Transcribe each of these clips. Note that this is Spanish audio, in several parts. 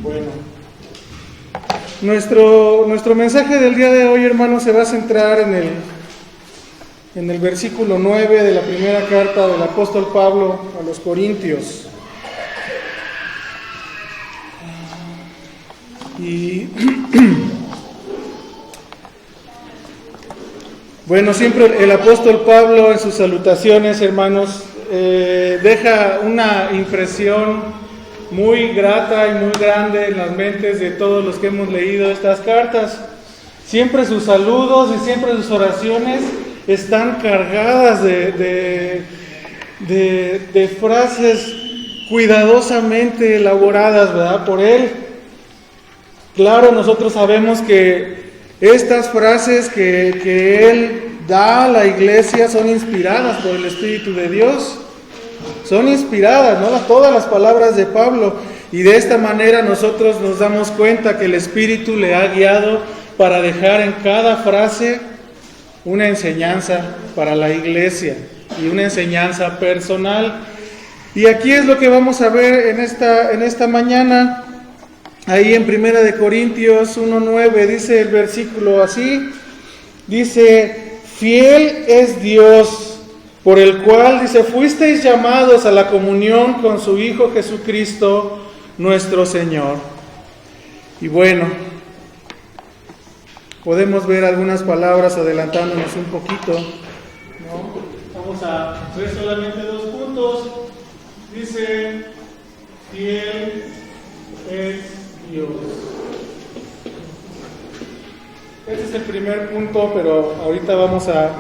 Bueno, nuestro mensaje del día de hoy, hermanos, se va a centrar en el versículo 9 de la primera carta del apóstol Pablo a los Corintios. Y bueno, siempre el apóstol Pablo en sus salutaciones, hermanos, deja una impresión muy grata y muy grande en las mentes de todos los que hemos leído estas cartas. Siempre sus saludos y siempre sus oraciones están cargadas de frases cuidadosamente elaboradas, ¿verdad?, por él. Claro, nosotros sabemos que estas frases que él da a la iglesia son inspiradas por el Espíritu de Dios. Son inspiradas, ¿no?, todas las palabras de Pablo. Y de esta manera nosotros nos damos cuenta que el Espíritu le ha guiado para dejar en cada frase una enseñanza para la iglesia y una enseñanza personal. Y aquí es lo que vamos a ver en esta mañana. Ahí en 1 Corintios 1:9 dice el versículo así, dice: fiel es Dios, por el cual, dice, fuisteis llamados a la comunión con su Hijo Jesucristo, nuestro Señor. Y bueno, podemos ver algunas palabras adelantándonos un poquito, ¿no? Vamos a ver solamente 2 puntos. Dice: fiel es Dios. Este es el primer punto, pero ahorita vamos a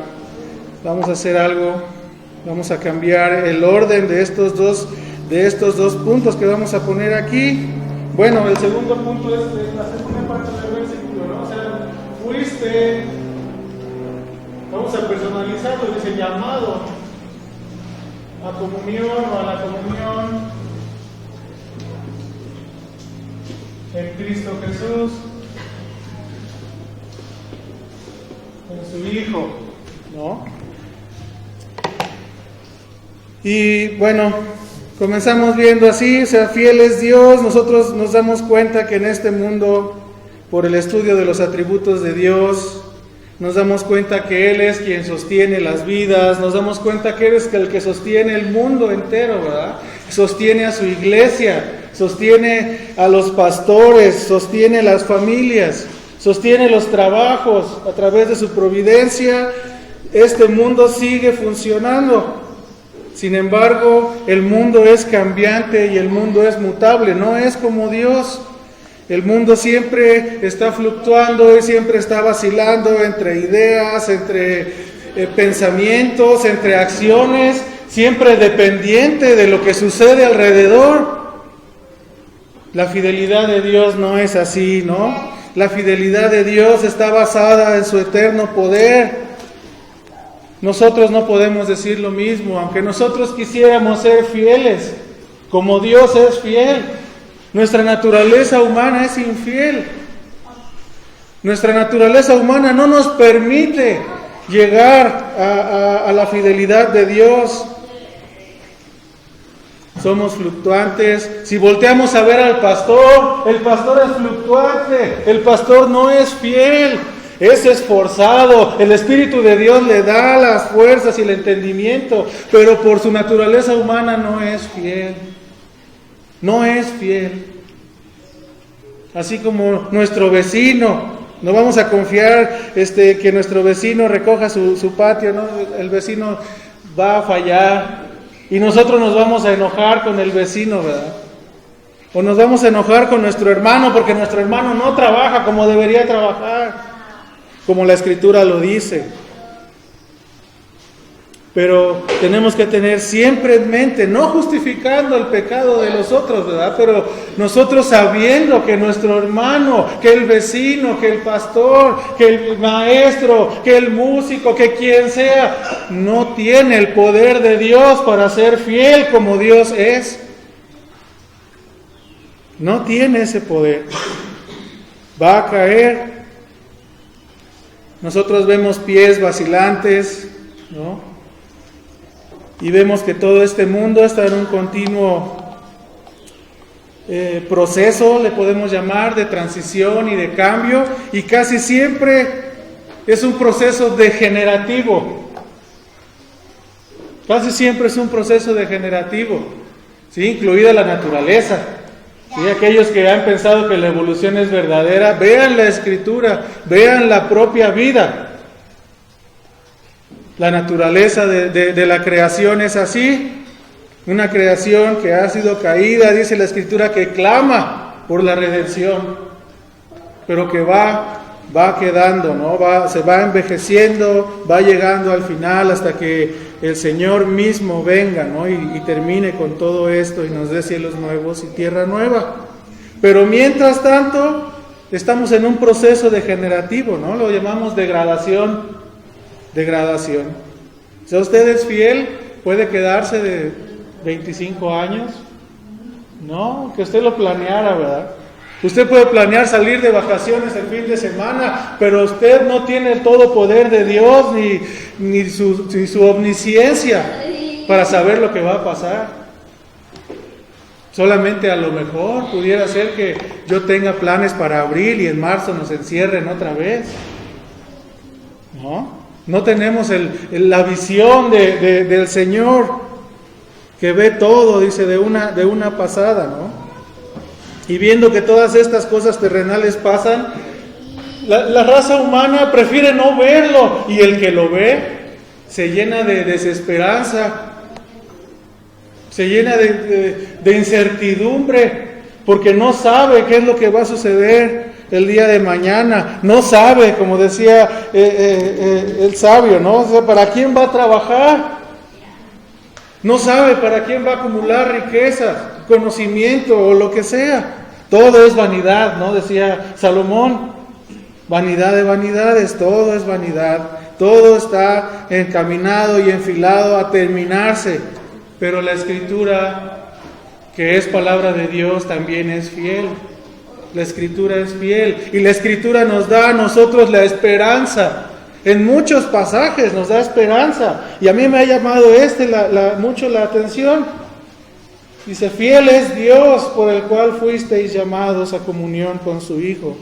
hacer algo. Vamos a cambiar el orden de estos dos puntos que vamos a poner aquí. Bueno, el segundo punto es la segunda parte del versículo, ¿no? O sea, fuiste, vamos a personalizarlo, dice llamado a comunión o a la comunión en Cristo Jesús, en su Hijo, ¿no? Y bueno, comenzamos viendo así, o sea, fiel es Dios. Nosotros nos damos cuenta que en este mundo, por el estudio de los atributos de Dios, nos damos cuenta que Él es quien sostiene las vidas, nos damos cuenta que Él es el que sostiene el mundo entero, ¿verdad? Sostiene a su iglesia, sostiene a los pastores, sostiene las familias, sostiene los trabajos. A través de su providencia, este mundo sigue funcionando. Sin embargo, el mundo es cambiante y el mundo es mutable, no es como Dios. El mundo siempre está fluctuando y siempre está vacilando entre ideas, entre pensamientos, entre acciones, siempre dependiente de lo que sucede alrededor. La fidelidad de Dios no es así, ¿no? La fidelidad de Dios está basada en su eterno poder. Nosotros no podemos decir lo mismo, aunque nosotros quisiéramos ser fieles, como Dios es fiel. Nuestra naturaleza humana es infiel. Nuestra naturaleza humana no nos permite llegar a la fidelidad de Dios. Somos fluctuantes. Si volteamos a ver al pastor, el pastor es fluctuante, el pastor no es fiel. Es esforzado, el Espíritu de Dios le da las fuerzas y el entendimiento, pero por su naturaleza humana no es fiel. No es fiel. Así como nuestro vecino, no vamos a confiar que nuestro vecino recoja su patio, ¿no? El vecino va a fallar y nosotros nos vamos a enojar con el vecino, ¿verdad? O nos vamos a enojar con nuestro hermano porque nuestro hermano no trabaja como debería trabajar, como la Escritura lo dice. Pero tenemos que tener siempre en mente, no justificando el pecado de los otros, ¿verdad? Pero nosotros sabiendo que nuestro hermano, que el vecino, que el pastor, que el maestro, que el músico, que quien sea, no tiene el poder de Dios para ser fiel como Dios es. No tiene ese poder. Va a caer. Nosotros vemos pies vacilantes, ¿no? Y vemos que todo este mundo está en un continuo proceso, le podemos llamar, de transición y de cambio, y casi siempre es un proceso degenerativo. Casi siempre es un proceso degenerativo, ¿sí? Incluida la naturaleza. ¿Sí? Aquellos que han pensado que la evolución es verdadera, vean la Escritura, vean la propia vida. La naturaleza de la creación es así. Una creación que ha sido caída, dice la Escritura, que clama por la redención, pero que va quedando, ¿no? Se va envejeciendo, va llegando al final hasta que el Señor mismo venga, ¿no? Y termine con todo esto y nos dé cielos nuevos y tierra nueva. Pero mientras tanto, estamos en un proceso degenerativo, ¿no? Lo llamamos degradación. Si usted es fiel, puede quedarse de 25 años, no, que usted lo planeara, ¿verdad? Usted puede planear salir de vacaciones el fin de semana, pero usted no tiene el todo poder de Dios ni su omnisciencia para saber lo que va a pasar. Solamente a lo mejor pudiera ser que yo tenga planes para abril y en marzo nos encierren otra vez. No tenemos la visión del Señor, que ve todo, dice, de una pasada, ¿no? Y viendo que todas estas cosas terrenales pasan, la raza humana prefiere no verlo, y el que lo ve se llena de desesperanza, se llena de incertidumbre, porque no sabe qué es lo que va a suceder el día de mañana, no sabe, como decía el sabio, ¿no? O sea, ¿para quién va a trabajar? No sabe para quién va a acumular riqueza, conocimiento o lo que sea. Todo es vanidad, ¿no? Decía Salomón, vanidad de vanidades, todo es vanidad. Todo está encaminado y enfilado a terminarse. Pero la Escritura, que es palabra de Dios, también es fiel. La Escritura es fiel. Y la Escritura nos da a nosotros la esperanza. En muchos pasajes nos da esperanza, y a mí me ha llamado mucho la atención. Dice, fiel es Dios por el cual fuisteis llamados a comunión con su Hijo.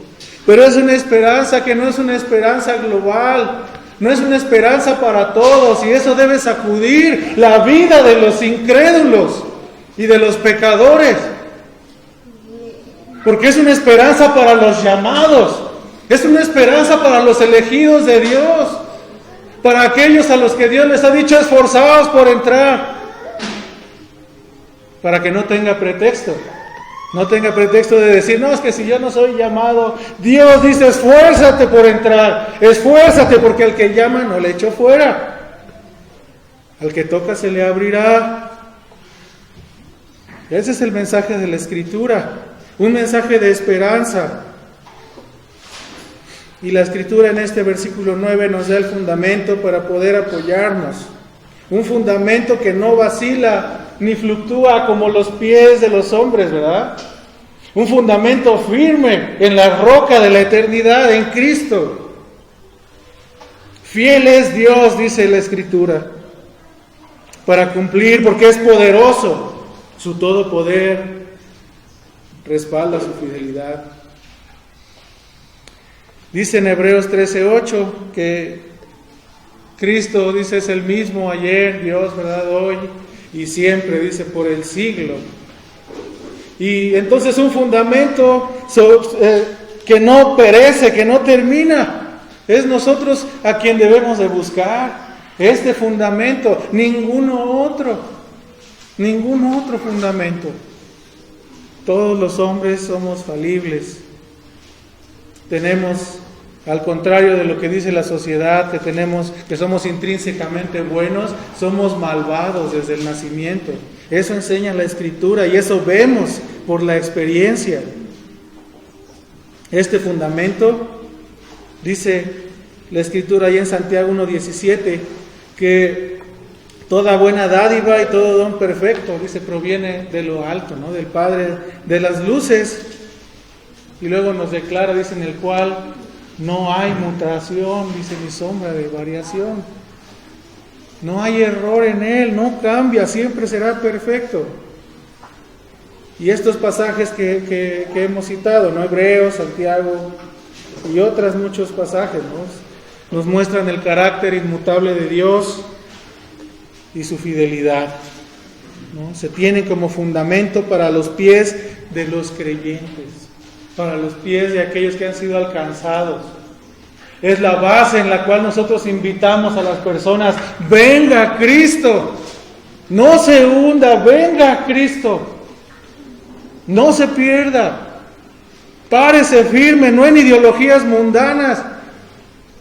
Pero es una esperanza que no es una esperanza global, no es una esperanza para todos, y eso debe sacudir la vida de los incrédulos y de los pecadores. Porque es una esperanza para los llamados. Es una esperanza para los elegidos de Dios, para aquellos a los que Dios les ha dicho esforzados por entrar, para que no tenga pretexto de decir, no, es que si yo no soy llamado, Dios dice, esfuérzate por entrar, esfuérzate, porque al que llama no le echó fuera, al que toca se le abrirá. Ese es el mensaje de la Escritura, un mensaje de esperanza. Y la Escritura en este versículo 9 nos da el fundamento para poder apoyarnos. Un fundamento que no vacila ni fluctúa como los pies de los hombres, ¿verdad? Un fundamento firme en la roca de la eternidad, en Cristo. Fiel es Dios, dice la Escritura, para cumplir, porque es poderoso. Su todo poder respalda su fidelidad. Dice en Hebreos 13:8 que Cristo, dice, es el mismo ayer, Dios, ¿verdad? Hoy y siempre, dice, por el siglo. Y entonces un fundamento que no perece, que no termina, es nosotros a quien debemos de buscar este fundamento, ningún otro fundamento. Todos los hombres somos falibles. Tenemos, al contrario de lo que dice la sociedad, que somos intrínsecamente buenos, somos malvados desde el nacimiento. Eso enseña la Escritura y eso vemos por la experiencia. Este fundamento, dice la Escritura ahí en Santiago 1:17, que toda buena dádiva y todo don perfecto, dice, proviene de lo alto, ¿no? Del Padre de las luces. Y luego nos declara, dice, en el cual no hay mutación, dice, ni sombra de variación. No hay error en Él, no cambia, siempre será perfecto. Y estos pasajes que hemos citado, ¿no? Hebreos, Santiago y otros muchos pasajes, ¿no? Nos muestran el carácter inmutable de Dios y su fidelidad, ¿no? Se tienen como fundamento para los pies de los creyentes, para los pies de aquellos que han sido alcanzados. Es la base en la cual nosotros invitamos a las personas: venga a Cristo, no se hunda, venga a Cristo, no se pierda, párese firme, no en ideologías mundanas,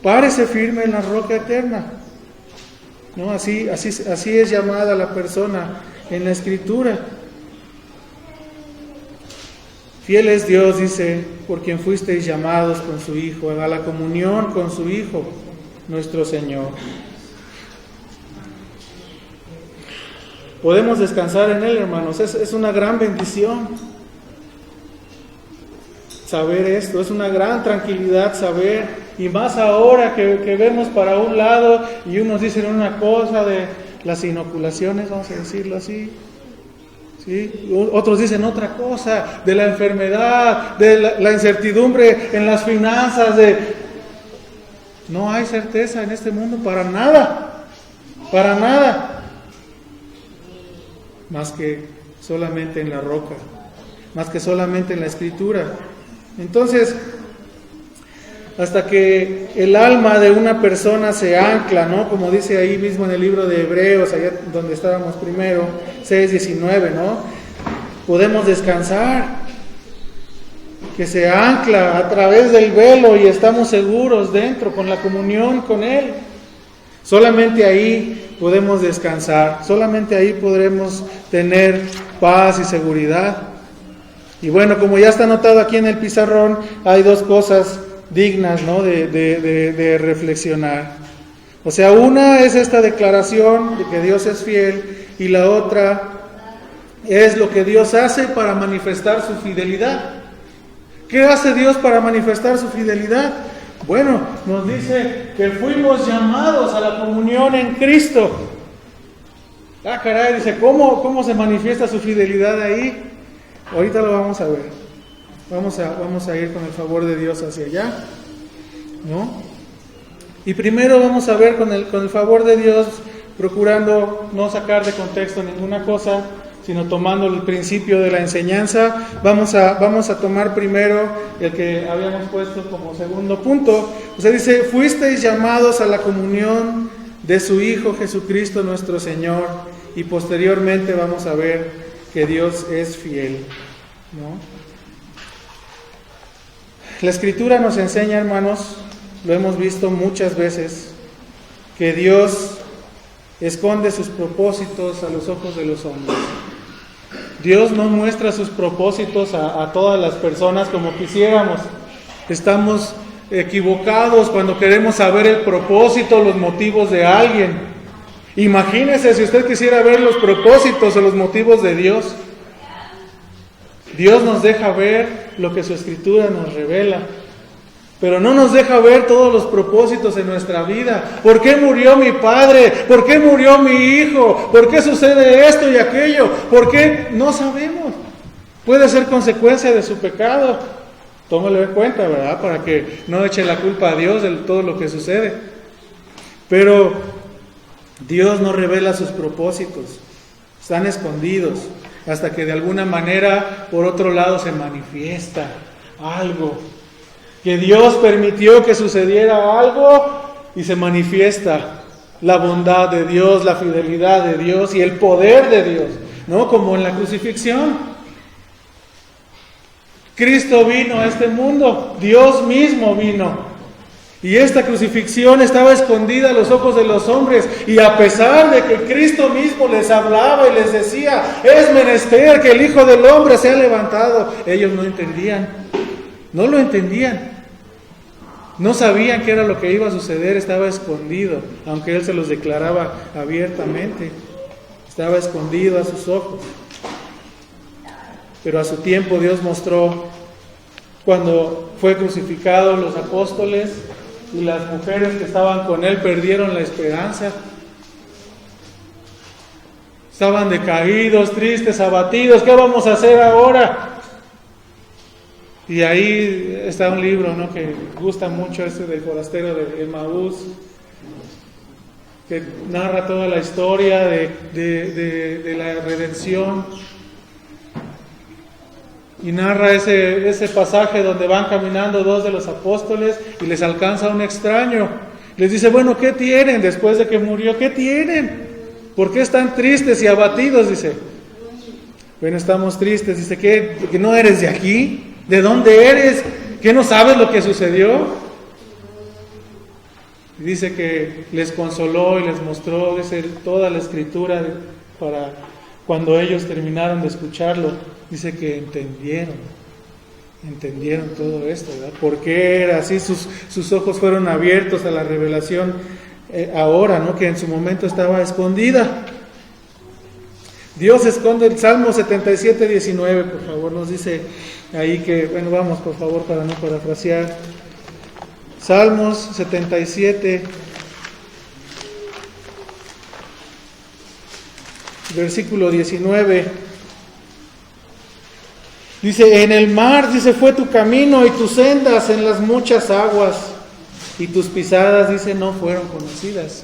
párese firme en la roca eterna, ¿no? Así es llamada la persona en la Escritura. Fiel es Dios, dice, por quien fuisteis llamados con su Hijo, a la comunión con su Hijo, nuestro Señor. Podemos descansar en Él, hermanos. Es una gran bendición saber esto, es una gran tranquilidad saber, y más ahora que vemos para un lado y unos dicen una cosa de las inoculaciones, vamos a decirlo así, ¿sí? Otros dicen otra cosa de la enfermedad, de la incertidumbre en las finanzas, no hay certeza en este mundo para nada, más que solamente en la roca, más que solamente en la Escritura. Entonces, hasta que el alma de una persona se ancla, ¿no? Como dice ahí mismo en el libro de Hebreos, allá donde estábamos primero, 6:19, ¿no? Podemos descansar, que se ancla a través del velo y estamos seguros dentro, con la comunión con Él. Solamente ahí podemos descansar, solamente ahí podremos tener paz y seguridad. Y bueno, como ya está anotado aquí en el pizarrón, hay dos cosas dignas, ¿no? de reflexionar. O sea, una es esta declaración de que Dios es fiel, y la otra es lo que Dios hace para manifestar su fidelidad. ¿Qué hace Dios para manifestar su fidelidad? Bueno, nos dice que fuimos llamados a la comunión en Cristo. Ah, caray, dice, ¿cómo se manifiesta su fidelidad ahí? Ahorita lo vamos a ver. Vamos a ir con el favor de Dios hacia allá, ¿no? Y primero vamos a ver con el favor de Dios, procurando no sacar de contexto ninguna cosa, sino tomando el principio de la enseñanza. Vamos a tomar primero el que habíamos puesto como segundo punto. O sea, dice, fuisteis llamados a la comunión de su Hijo Jesucristo nuestro Señor. Y posteriormente vamos a ver que Dios es fiel, ¿no? La Escritura nos enseña, hermanos, lo hemos visto muchas veces, que Dios esconde sus propósitos a los ojos de los hombres. Dios no muestra sus propósitos a todas las personas como quisiéramos. Estamos equivocados cuando queremos saber el propósito, los motivos de alguien. Imagínese si usted quisiera ver los propósitos o los motivos de Dios. Dios nos deja ver lo que su Escritura nos revela, pero no nos deja ver todos los propósitos en nuestra vida. ¿Por qué murió mi padre? ¿Por qué murió mi hijo? ¿Por qué sucede esto y aquello? ¿Por qué? No sabemos. Puede ser consecuencia de su pecado. Tómalo en cuenta, ¿verdad? Para que no eche la culpa a Dios de todo lo que sucede. Pero Dios no revela sus propósitos. Están escondidos hasta que de alguna manera, por otro lado, se manifiesta algo. Que Dios permitió que sucediera algo y se manifiesta la bondad de Dios, la fidelidad de Dios y el poder de Dios, ¿no? Como en la crucifixión. Cristo vino a este mundo, Dios mismo vino. Y esta crucifixión estaba escondida a los ojos de los hombres. Y a pesar de que Cristo mismo les hablaba y les decía, es menester que el Hijo del Hombre sea levantado, ellos no entendían. No lo entendían. No sabían qué era lo que iba a suceder, estaba escondido, aunque Él se los declaraba abiertamente. Estaba escondido a sus ojos. Pero a su tiempo Dios mostró, cuando fue crucificado, los apóstoles y las mujeres que estaban con Él perdieron la esperanza. Estaban decaídos, tristes, abatidos. ¿Qué vamos a hacer ahora? Y ahí está un libro, ¿no?, que gusta mucho, del forastero de Emaús, que narra toda la historia de la redención. Y narra ese pasaje donde van caminando dos de los apóstoles y les alcanza un extraño. Les dice, bueno, ¿qué tienen después de que murió? ¿Qué tienen? ¿Por qué están tristes y abatidos? Dice, bueno, estamos tristes. Dice, ¿qué? ¿Que no eres de aquí? ¿De dónde eres? ¿Qué no sabes lo que sucedió? Y dice que les consoló y les mostró toda la escritura para cuando ellos terminaron de escucharlo. Dice que entendieron todo esto, ¿verdad? ¿Por qué era así? Sus ojos fueron abiertos a la revelación ahora, ¿no?, que en su momento estaba escondida. Dios esconde. El Salmo 77, 19, por favor, nos dice ahí que, bueno, vamos por favor para no parafrasear. Salmos 77, versículo 19. Dice, en el mar, dice, fue tu camino y tus sendas en las muchas aguas, y tus pisadas, dice, no fueron conocidas.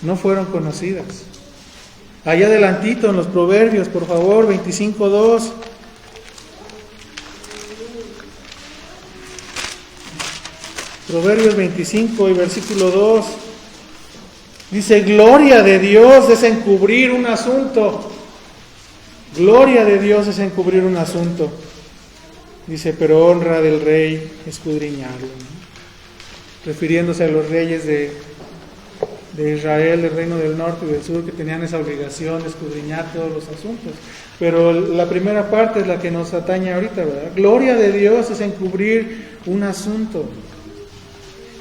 No fueron conocidas. Allá adelantito en los Proverbios, por favor, 25:2. Proverbios 25 y versículo 2. Dice, gloria de Dios es encubrir un asunto. Gloria de Dios es encubrir un asunto. Dice, pero honra del rey escudriñarlo, ¿no?, refiriéndose a los reyes de Israel, del reino del norte y del sur, que tenían esa obligación de escudriñar todos los asuntos. Pero la primera parte es la que nos atañe ahorita, ¿verdad? Gloria de Dios es encubrir un asunto.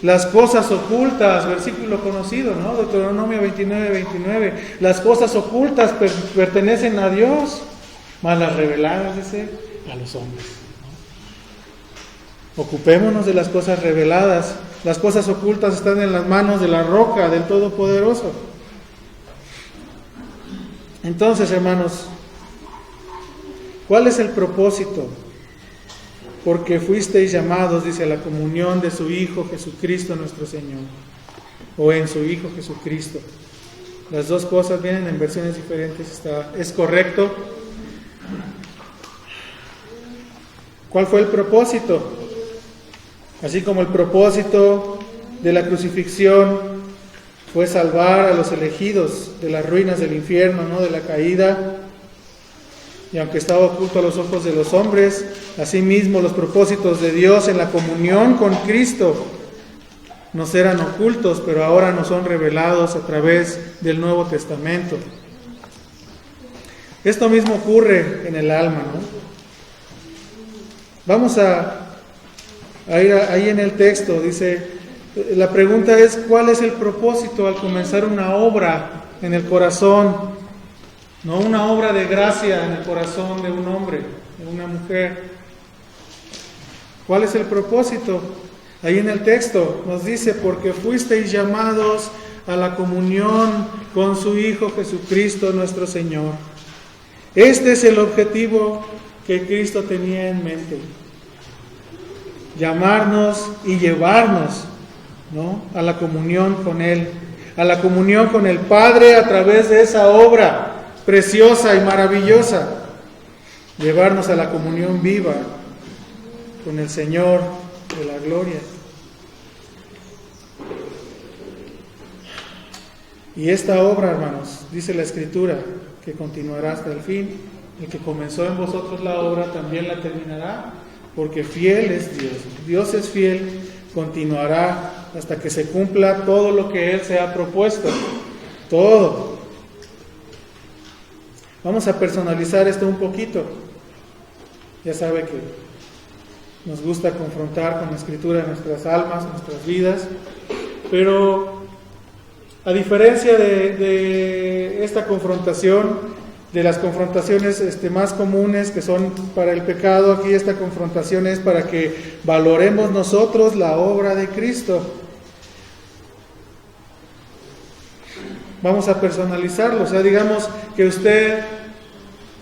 Las cosas ocultas, versículo conocido, ¿no? Deuteronomio 29:29. Las cosas ocultas pertenecen a Dios, mas las reveladas, dice, a los hombres, ¿no? Ocupémonos de las cosas reveladas. Las cosas ocultas están en las manos de la roca, del Todopoderoso. Entonces, hermanos, ¿cuál es el propósito? Porque fuisteis llamados, dice, a la comunión de su Hijo Jesucristo nuestro Señor, o en su Hijo Jesucristo. Las dos cosas vienen en versiones diferentes, es correcto. ¿Cuál fue el propósito? Así como el propósito de la crucifixión fue salvar a los elegidos de las ruinas del infierno, ¿no?, de la caída, y aunque estaba oculto a los ojos de los hombres, asimismo los propósitos de Dios en la comunión con Cristo nos eran ocultos, pero ahora nos son revelados a través del Nuevo Testamento. Esto mismo ocurre en el alma, ¿no? Vamos a ir ahí en el texto, dice, la pregunta es, ¿cuál es el propósito al comenzar una obra en el corazón? No una obra de gracia en el corazón de un hombre, de una mujer. ¿Cuál es el propósito? Ahí en el texto nos dice, porque fuisteis llamados a la comunión con su Hijo Jesucristo nuestro Señor. Este es el objetivo que Cristo tenía en mente. Llamarnos y llevarnos, ¿no?, a la comunión con Él, a la comunión con el Padre a través de esa obra preciosa y maravillosa. Llevarnos a la comunión viva con el Señor de la gloria. Y esta obra, hermanos, dice la Escritura, que continuará hasta el fin. El que comenzó en vosotros la obra también la terminará, porque fiel es Dios. Dios es fiel, continuará hasta que se cumpla todo lo que Él se ha propuesto. Todo. Vamos a personalizar esto un poquito. Ya sabe que nos gusta confrontar con la Escritura nuestras almas, nuestras vidas, pero a diferencia de esta confrontación, de las confrontaciones más comunes que son para el pecado, aquí esta confrontación es para que valoremos nosotros la obra de Cristo. Vamos a personalizarlo. O sea, digamos que usted,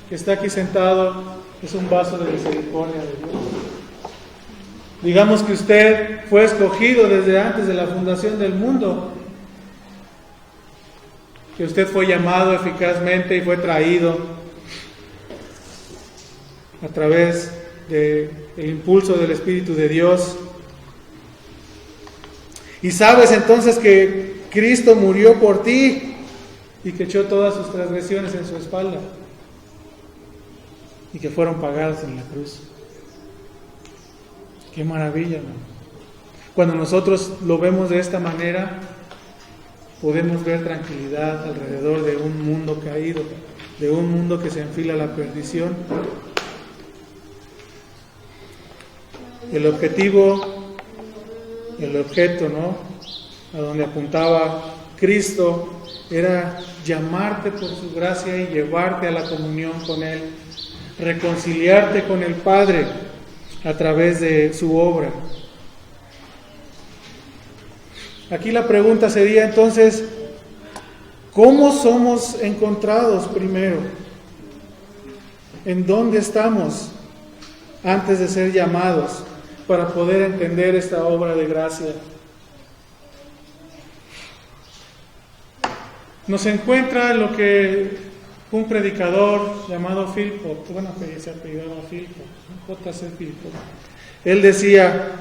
que está aquí sentado, es un vaso de misericordia de Dios. Digamos que usted fue escogido desde antes de la fundación del mundo. Que usted fue llamado eficazmente y fue traído a través del impulso del Espíritu de Dios. Y sabes entonces que Cristo murió por ti y que echó todas sus transgresiones en su espalda y que fueron pagadas en la cruz. ¡Qué maravilla, ¿no? Cuando nosotros lo vemos de esta manera, podemos ver tranquilidad alrededor de un mundo caído, de un mundo que se enfila a la perdición. El objetivo, el objeto, ¿no?, a donde apuntaba Cristo, era llamarte por su gracia y llevarte a la comunión con Él, reconciliarte con el Padre a través de su obra. Aquí la pregunta sería entonces, ¿cómo somos encontrados primero? ¿En dónde estamos antes de ser llamados para poder entender esta obra de gracia? Nos encuentra lo que un predicador llamado Philpott, que se apellidaba Philpott, J.C. Philpott, él decía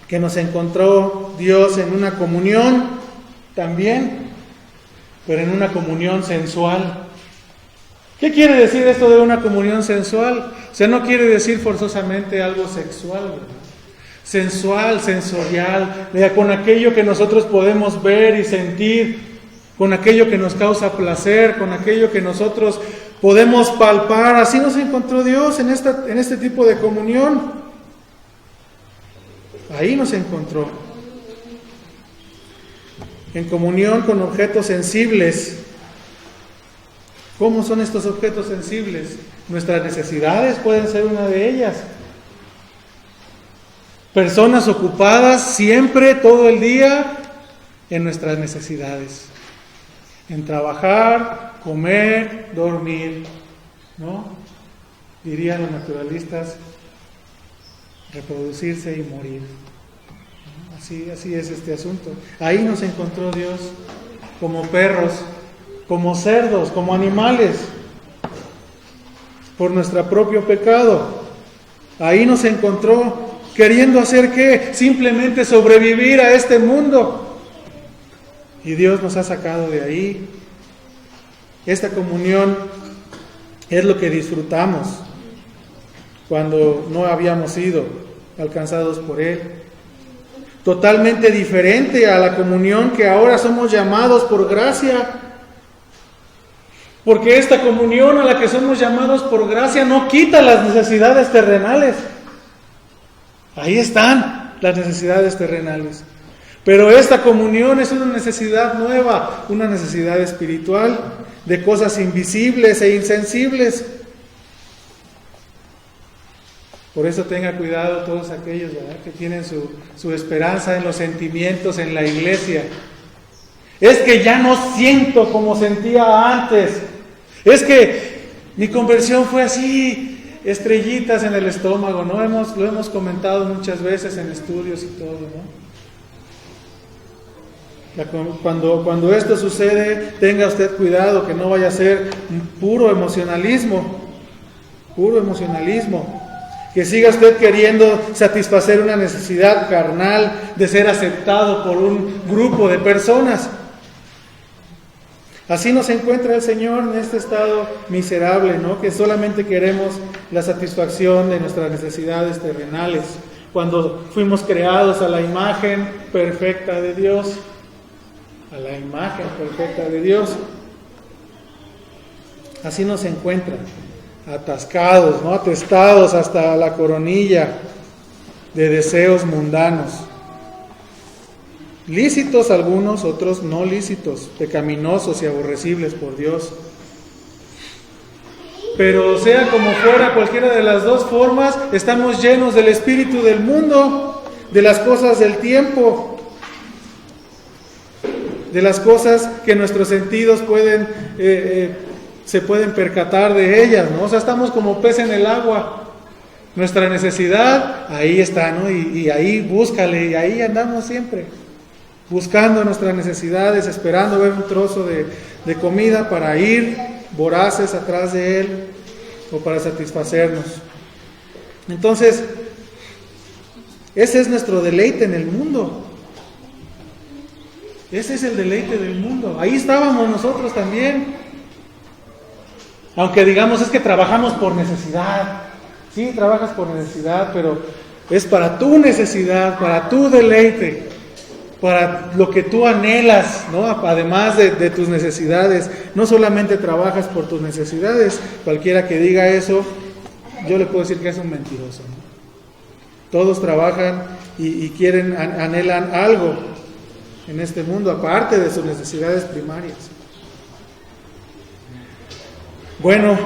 que nos encontró Dios en una comunión también, pero en una comunión sensual. ¿Qué quiere decir esto de una comunión sensual? O sea, no quiere decir forzosamente algo sexual, ¿verdad? Sensual, sensorial, con aquello que nosotros podemos ver y sentir, con aquello que nos causa placer, con aquello que nosotros podemos palpar. Así nos encontró Dios en este tipo de comunión. Ahí nos encontró. En comunión con objetos sensibles. ¿Cómo son estos objetos sensibles? Nuestras necesidades pueden ser una de ellas. Personas ocupadas siempre, todo el día, en nuestras necesidades. En trabajar, comer, dormir, ¿no? Dirían los naturalistas, reproducirse y morir. Así es este asunto. Ahí nos encontró Dios, como perros, como cerdos, como animales, por nuestro propio pecado. Ahí nos encontró, queriendo hacer ¿qué? Simplemente sobrevivir a este mundo. Y Dios nos ha sacado de ahí. Esta comunión es lo que disfrutamos cuando no habíamos sido alcanzados por Él. Totalmente diferente a la comunión que ahora somos llamados por gracia. Porque esta comunión a la que somos llamados por gracia no quita las necesidades terrenales. Ahí están las necesidades terrenales. Pero esta comunión es una necesidad nueva, una necesidad espiritual, de cosas invisibles e insensibles. Por eso tenga cuidado todos aquellos, ¿verdad?, que tienen su esperanza en los sentimientos, en la iglesia. Es que ya no siento como sentía antes. Es que mi conversión fue así, estrellitas en el estómago, ¿no? Lo hemos comentado muchas veces en estudios y todo, ¿no? Cuando esto sucede, tenga usted cuidado que no vaya a ser puro emocionalismo, que siga usted queriendo satisfacer una necesidad carnal de ser aceptado por un grupo de personas. Así nos encuentra el Señor en este estado miserable, ¿no?, que solamente queremos la satisfacción de nuestras necesidades terrenales, cuando fuimos creados a la imagen perfecta de Dios. A la imagen perfecta de Dios. Así nos encuentra, atascados, ¿no?, atestados hasta la coronilla de deseos mundanos. Lícitos algunos, otros no lícitos, pecaminosos y aborrecibles por Dios. Pero sea como fuera, cualquiera de las dos formas, estamos llenos del espíritu del mundo, de las cosas del tiempo, de las cosas que nuestros sentidos se pueden percatar de ellas, ¿no? O sea, estamos como pez en el agua. Nuestra necesidad, ahí está, ¿no? Y ahí búscale, y ahí andamos siempre, buscando nuestras necesidades, esperando ver un trozo de comida para ir voraces atrás de él o para satisfacernos. Entonces, ese es nuestro deleite en el mundo. Ese es el deleite del mundo. Ahí estábamos nosotros también. Aunque digamos es que trabajamos por necesidad. Sí, trabajas por necesidad, pero es para tu necesidad, para tu deleite, para lo que tú anhelas, ¿no? Además de tus necesidades. No solamente trabajas por tus necesidades. Cualquiera que diga eso, yo le puedo decir que es un mentiroso, ¿no? Todos trabajan y quieren, anhelan algo en este mundo, aparte de sus necesidades primarias. Bueno,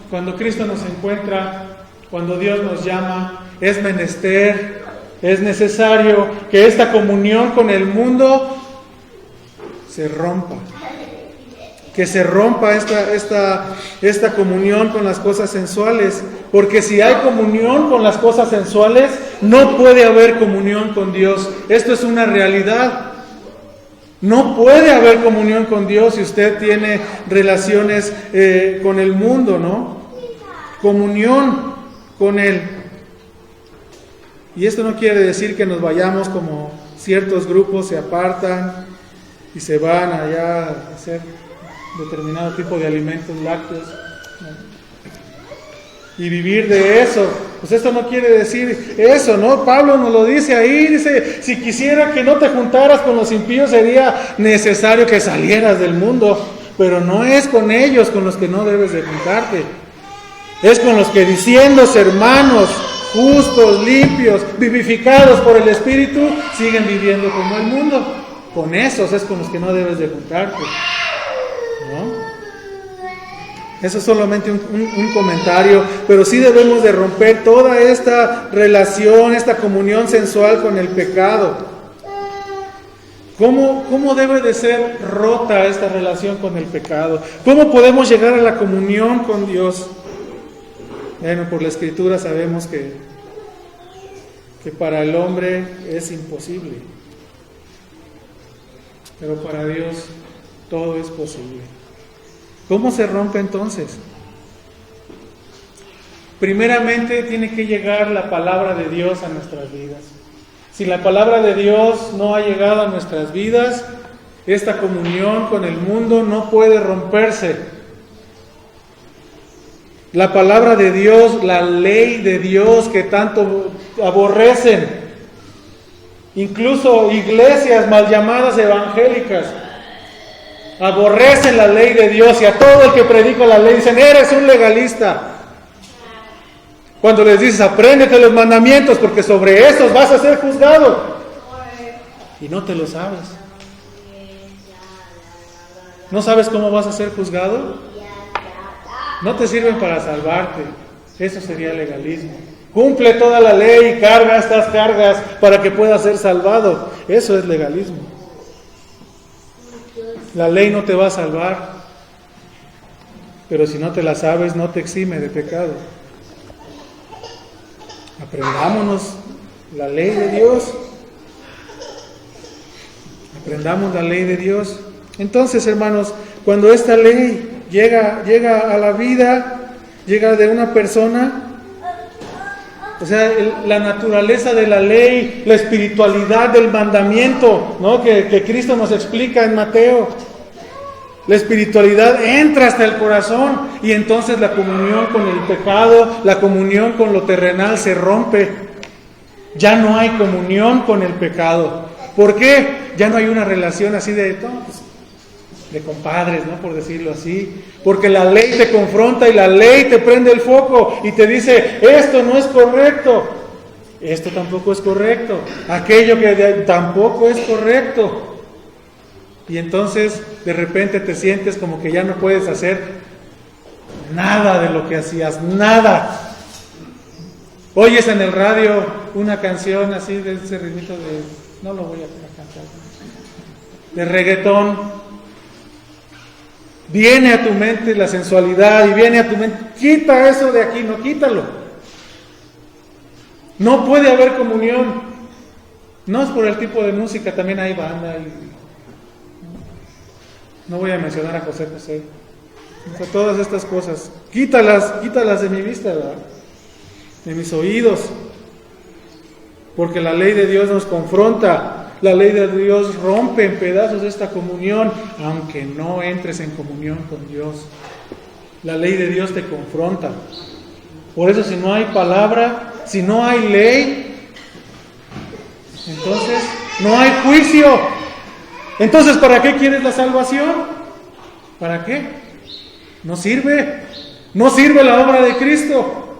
cuando Cristo nos encuentra, cuando Dios nos llama, es menester, es necesario que esta comunión con el mundo se rompa. Que se rompa esta comunión con las cosas sensuales. Porque si hay comunión con las cosas sensuales, no puede haber comunión con Dios. Esto es una realidad. No puede haber comunión con Dios si usted tiene relaciones con el mundo, ¿no? Comunión con Él. Y esto no quiere decir que nos vayamos como ciertos grupos se apartan y se van allá a hacer determinado tipo de alimentos lácteos, ¿no? Y vivir de eso. Pues esto no quiere decir eso, ¿no? Pablo nos lo dice ahí, dice, si quisiera que no te juntaras con los impíos, sería necesario que salieras del mundo, pero no es con ellos con los que no debes de juntarte. Es con los que diciéndose hermanos, justos, limpios, vivificados por el Espíritu, siguen viviendo como el mundo. Con esos es con los que no debes de juntarte, ¿no? Eso es solamente un comentario, pero sí debemos de romper toda esta relación, esta comunión sensual con el pecado. ¿Cómo debe de ser rota esta relación con el pecado? ¿Cómo podemos llegar a la comunión con Dios? Bueno, por la Escritura sabemos que para el hombre es imposible, pero para Dios todo es posible. ¿Cómo se rompe entonces? Primeramente tiene que llegar la palabra de Dios a nuestras vidas. Si la palabra de Dios no ha llegado a nuestras vidas, esta comunión con el mundo no puede romperse. La palabra de Dios, la ley de Dios que tanto aborrecen, incluso iglesias mal llamadas evangélicas, aborrecen la ley de Dios, y a todo el que predica la ley dicen, eres un legalista. Cuando les dices, apréndete los mandamientos, porque sobre estos vas a ser juzgado, y no te lo sabes. ¿No sabes cómo vas a ser juzgado? No te sirven para salvarte. Eso sería legalismo. Cumple toda la ley, carga estas cargas para que puedas ser salvado. Eso es legalismo. La ley no te va a salvar, pero si no te la sabes, no te exime de pecado. Aprendámonos la ley de Dios. Aprendamos la ley de Dios. Entonces, hermanos, cuando esta ley llega a la vida, llega de una persona, o sea, la naturaleza de la ley, la espiritualidad del mandamiento, ¿no? que Cristo nos explica en Mateo. La espiritualidad entra hasta el corazón y entonces la comunión con el pecado, la comunión con lo terrenal se rompe. Ya no hay comunión con el pecado. ¿Por qué? Ya no hay una relación así de compadres, ¿no? Por decirlo así. Porque la ley te confronta y la ley te prende el foco y te dice, esto no es correcto, esto tampoco es correcto, aquello que tampoco es correcto. Y entonces de repente te sientes como que ya no puedes hacer nada de lo que hacías, nada. Oyes en el radio una canción así de ese ritmito de... No lo voy a cantar. de reggaetón, viene a tu mente la sensualidad y viene a tu mente, quita eso de aquí, no, quítalo. No puede haber comunión. No es por el tipo de música, también hay banda. No voy a mencionar a José José. O sea, todas estas cosas, quítalas de mi vista, ¿verdad? De mis oídos. Porque la ley de Dios nos confronta. La ley de Dios rompe en pedazos esta comunión, aunque no entres en comunión con Dios. La ley de Dios te confronta. Por eso, si no hay palabra, si no hay ley, entonces no hay juicio. Entonces, ¿para qué quieres la salvación? ¿Para qué? No sirve. No sirve la obra de Cristo.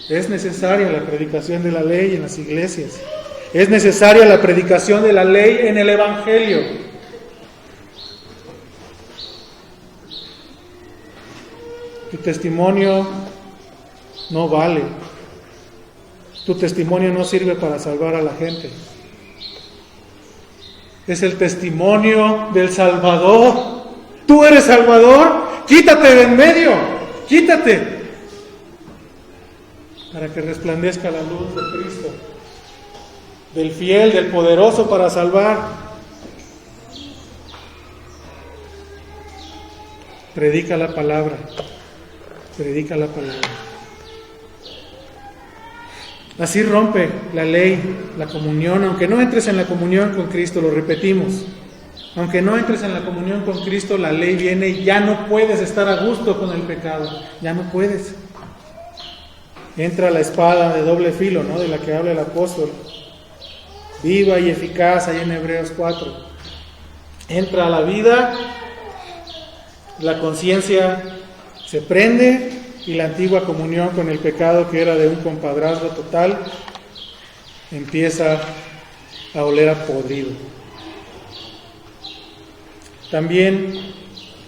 Es necesaria la predicación de la ley en las iglesias. Es necesaria la predicación de la ley en el Evangelio. Tu testimonio no vale. Tu testimonio no sirve para salvar a la gente. Es el testimonio del Salvador. Tú eres Salvador, quítate de en medio, quítate, para que resplandezca la luz de Cristo, del fiel, del poderoso para salvar. Predica la palabra, predica la palabra. Así rompe la ley, la comunión, aunque no entres en la comunión con Cristo, lo repetimos. Aunque no entres en la comunión con Cristo, la ley viene y ya no puedes estar a gusto con el pecado, ya no puedes. Entra la espada de doble filo, ¿no?, de la que habla el apóstol, viva y eficaz, ahí en Hebreos 4. Entra a la vida, la conciencia se prende y la antigua comunión con el pecado, que era de un compadrazgo total, empieza a oler a podrido. También,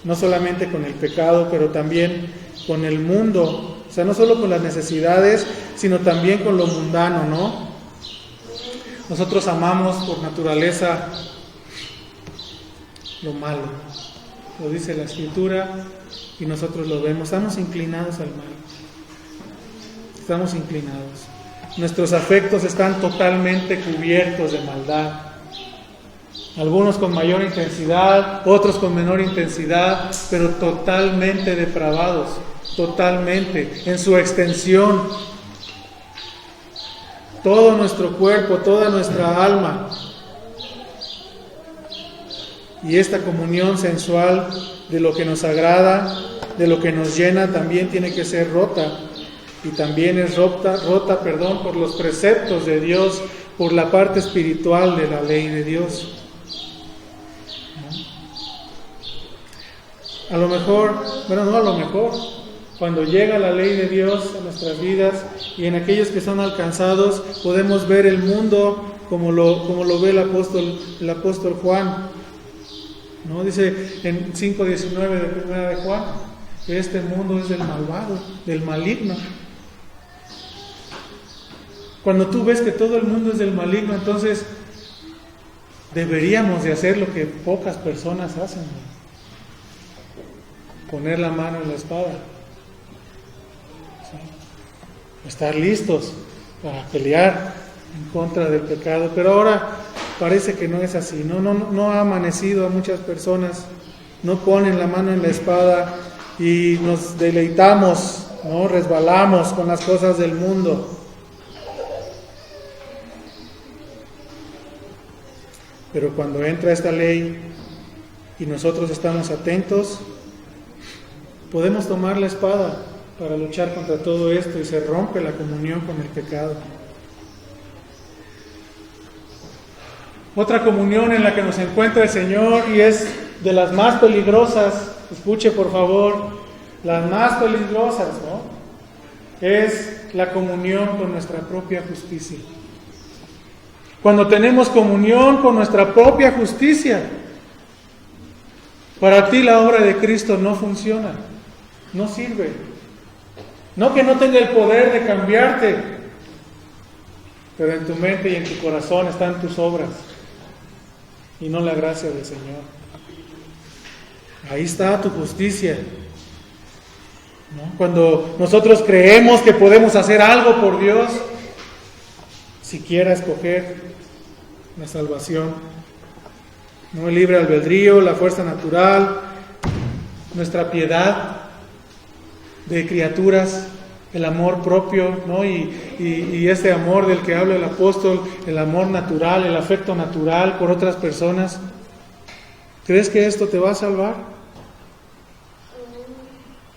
no solamente con el pecado, pero también con el mundo, o sea, no solo con las necesidades, sino también con lo mundano, ¿no? Nosotros amamos por naturaleza lo malo, lo dice la Escritura y nosotros lo vemos, estamos inclinados al mal, estamos inclinados. Nuestros afectos están totalmente cubiertos de maldad. Algunos con mayor intensidad, otros con menor intensidad, pero totalmente depravados, totalmente, en su extensión. Todo nuestro cuerpo, toda nuestra alma. Y esta comunión sensual de lo que nos agrada, de lo que nos llena, también tiene que ser rota. Y también es rota, por los preceptos de Dios, por la parte espiritual de la ley de Dios. A lo mejor, cuando llega la ley de Dios a nuestras vidas y en aquellos que son alcanzados, podemos ver el mundo como lo ve el apóstol Juan, ¿no? Dice en 5:19 de primera de Juan, que este mundo es del malvado, del maligno. Cuando tú ves que todo el mundo es del maligno, entonces deberíamos de hacer lo que pocas personas hacen, ¿no? Poner la mano en la espada, ¿sí? Estar listos para pelear en contra del pecado. Pero ahora parece que no es así, no ha amanecido a muchas personas, no ponen la mano en la espada y nos deleitamos, no resbalamos con las cosas del mundo. Pero cuando entra esta ley y nosotros estamos atentos, podemos tomar la espada para luchar contra todo esto y se rompe la comunión con el pecado. Otra comunión en la que nos encuentra el Señor y es de las más peligrosas, escuche por favor, las más peligrosas, ¿no?, es la comunión con nuestra propia justicia. Cuando tenemos comunión con nuestra propia justicia, para ti la obra de Cristo no funciona. No sirve. No que no tenga el poder de cambiarte, pero en tu mente y en tu corazón están tus obras. y no la gracia del Señor. Ahí está tu justicia, ¿no? Cuando nosotros creemos que podemos hacer algo por Dios, siquiera escoger la salvación, no el libre albedrío, la fuerza natural, nuestra piedad de criaturas, el amor propio, ¿no? Y este amor del que habla el apóstol, el amor natural, el afecto natural por otras personas. ¿Crees que esto te va a salvar?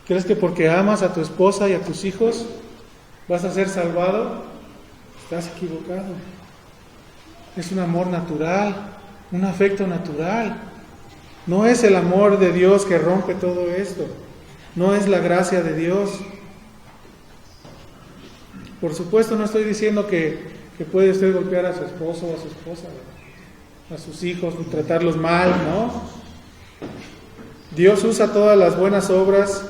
¿Crees que porque amas a tu esposa y a tus hijos vas a ser salvado? Estás equivocado. Es un amor natural, un afecto natural. No es el amor de Dios que rompe todo esto. No es la gracia de Dios. Por supuesto, no estoy diciendo que puede usted golpear a su esposo o a su esposa, a sus hijos, y tratarlos mal, ¿no? Dios usa todas las buenas obras,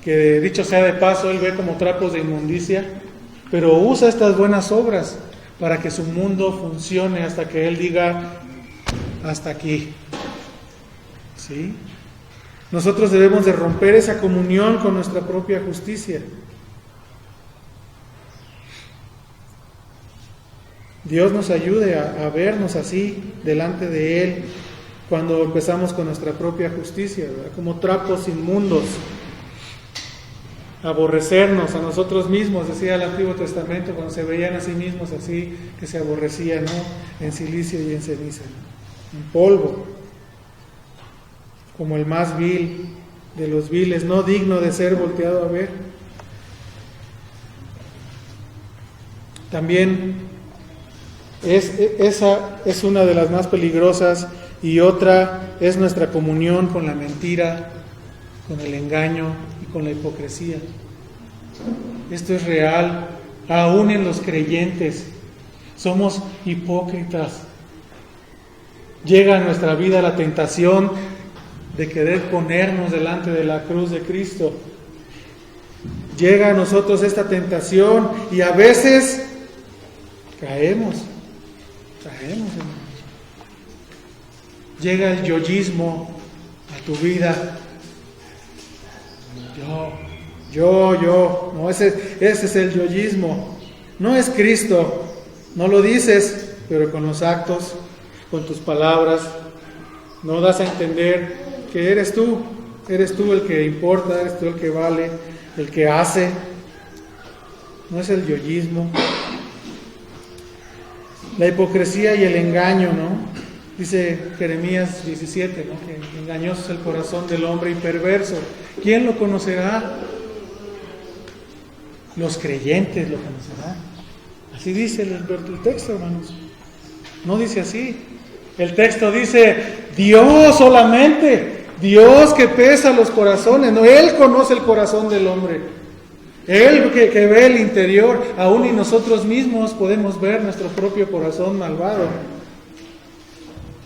que dicho sea de paso, Él ve como trapos de inmundicia, pero usa estas buenas obras para que su mundo funcione hasta que Él diga, hasta aquí. ¿Sí? Nosotros debemos de romper esa comunión con nuestra propia justicia. Dios nos ayude a vernos así delante de Él cuando empezamos con nuestra propia justicia, ¿verdad? Como trapos inmundos. Aborrecernos a nosotros mismos, decía el Antiguo Testamento, cuando se veían a sí mismos así, que se aborrecían, ¿no? En silicio y en ceniza, en polvo, como el más vil de los viles, no digno de ser volteado a ver. También esa es una de las más peligrosas, y otra es nuestra comunión con la mentira, con el engaño y con la hipocresía. Esto es real, aún en los creyentes. Somos hipócritas. Llega a nuestra vida la tentación de querer ponernos delante de la cruz de Cristo. Llega a nosotros esta tentación y a veces caemos, hermanos. Llega el yoísmo a tu vida. Yo, no, ese es el yoísmo. No es Cristo, no lo dices, pero con los actos, con tus palabras, no das a entender que eres tú el que importa, eres tú el que vale, el que hace. No es el yoísmo. La hipocresía y el engaño, ¿no? Dice Jeremías 17, ¿no? Que engañoso es el corazón del hombre y perverso. ¿Quién lo conocerá? Los creyentes lo conocerán. Así dice el texto, hermanos. No dice así. El texto dice, Dios solamente, Dios que pesa los corazones, no, Él conoce el corazón del hombre. Él que ve el interior, aún y nosotros mismos podemos ver nuestro propio corazón malvado,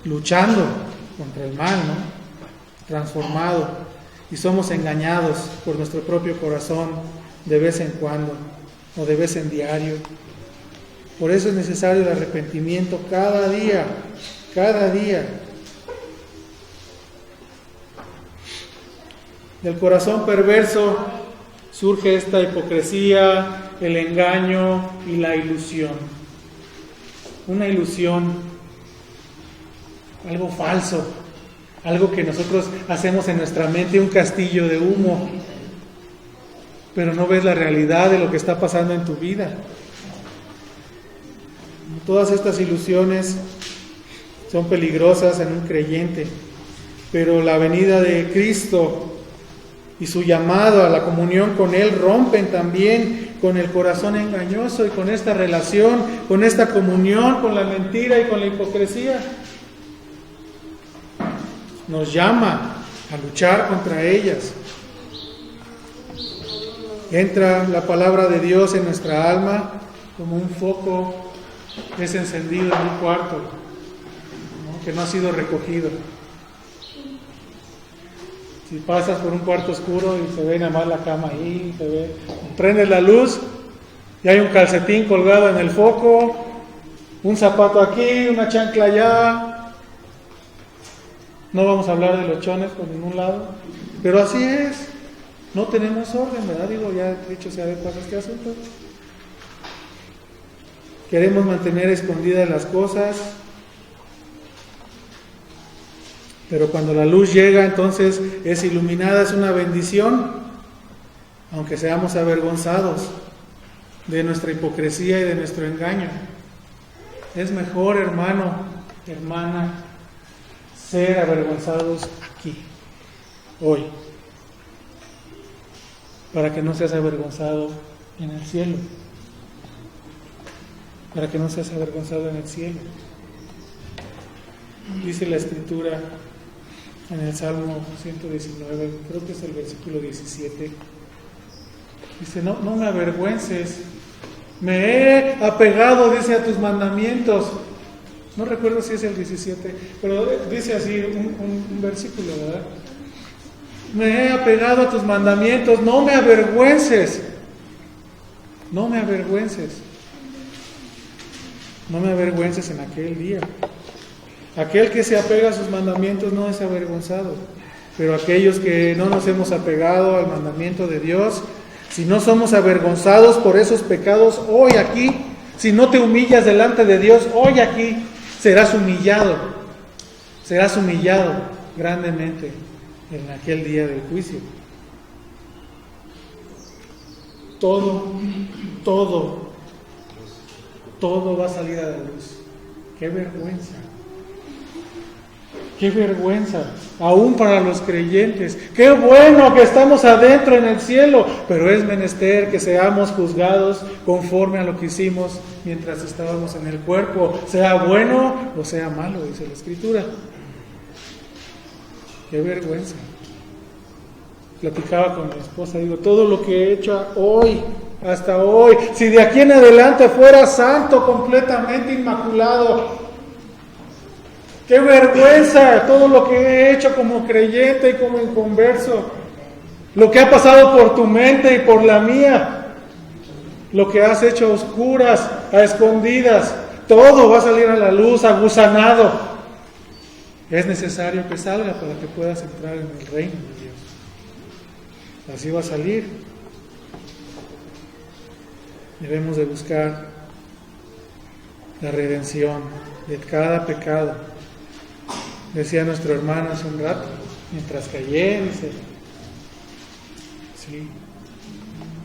luchando contra el mal, ¿no? Transformado, y somos engañados por nuestro propio corazón de vez en cuando, o de vez en diario. Por eso es necesario el arrepentimiento cada día. Del corazón perverso surge esta hipocresía, el engaño y la ilusión. Una ilusión, algo falso, algo que nosotros hacemos en nuestra mente, un castillo de humo, pero no ves la realidad de lo que está pasando en tu vida. Todas estas ilusiones son peligrosas en un creyente, pero la venida de Cristo y su llamado a la comunión con Él rompen también con el corazón engañoso y con esta relación, con esta comunión con la mentira y con la hipocresía. Nos llama a luchar contra ellas. Entra la palabra de Dios en nuestra alma como un foco es encendido en un cuarto, ¿no? Que no ha sido recogido. Si pasas por un cuarto oscuro y se ve nada más la cama ahí, prendes la luz y hay un calcetín colgado en el foco, un zapato aquí, una chancla allá, No vamos a hablar de los chones por ningún lado, pero así es. No tenemos orden, ¿verdad? Digo, ya dicho sea de paso este asunto. Queremos mantener escondidas las cosas, pero cuando la luz llega, entonces es iluminada, es una bendición, aunque seamos avergonzados de nuestra hipocresía y de nuestro engaño. Es mejor, hermano, hermana, ser avergonzados aquí, hoy, para que no seas avergonzado en el cielo. Para que no seas avergonzado en el cielo. Dice la Escritura en el Salmo 119, creo que es el versículo 17. Dice, no me avergüences, me he apegado, dice, a tus mandamientos. No recuerdo si es el 17, pero dice así un versículo, ¿verdad? Me he apegado a tus mandamientos, no me avergüences. No me avergüences. No me avergüences en aquel día. Aquel que se apega a sus mandamientos no es avergonzado, pero aquellos que no nos hemos apegado al mandamiento de Dios, si no somos avergonzados por esos pecados, hoy aquí, si no te humillas delante de Dios, hoy aquí, serás humillado grandemente en aquel día del juicio. Todo va a salir a la luz. ¡Qué vergüenza! ¡Qué vergüenza! Aún para los creyentes. ¡Qué bueno que estamos adentro en el cielo! Pero es menester que seamos juzgados conforme a lo que hicimos mientras estábamos en el cuerpo, sea bueno o sea malo, dice la Escritura. ¡Qué vergüenza! Platicaba con mi esposa, digo, todo lo que he hecho hoy, hasta hoy, si de aquí en adelante fuera santo, completamente inmaculado, qué vergüenza todo lo que he hecho como creyente y como inconverso, lo que ha pasado por tu mente y por la mía, lo que has hecho a oscuras, a escondidas, todo va a salir a la luz, agusanado. Es necesario que salga para que puedas entrar en el reino de Dios. Así va a salir. Debemos de buscar la redención de cada pecado. Decía nuestro hermano hace un rato, mientras callé, dice, sí,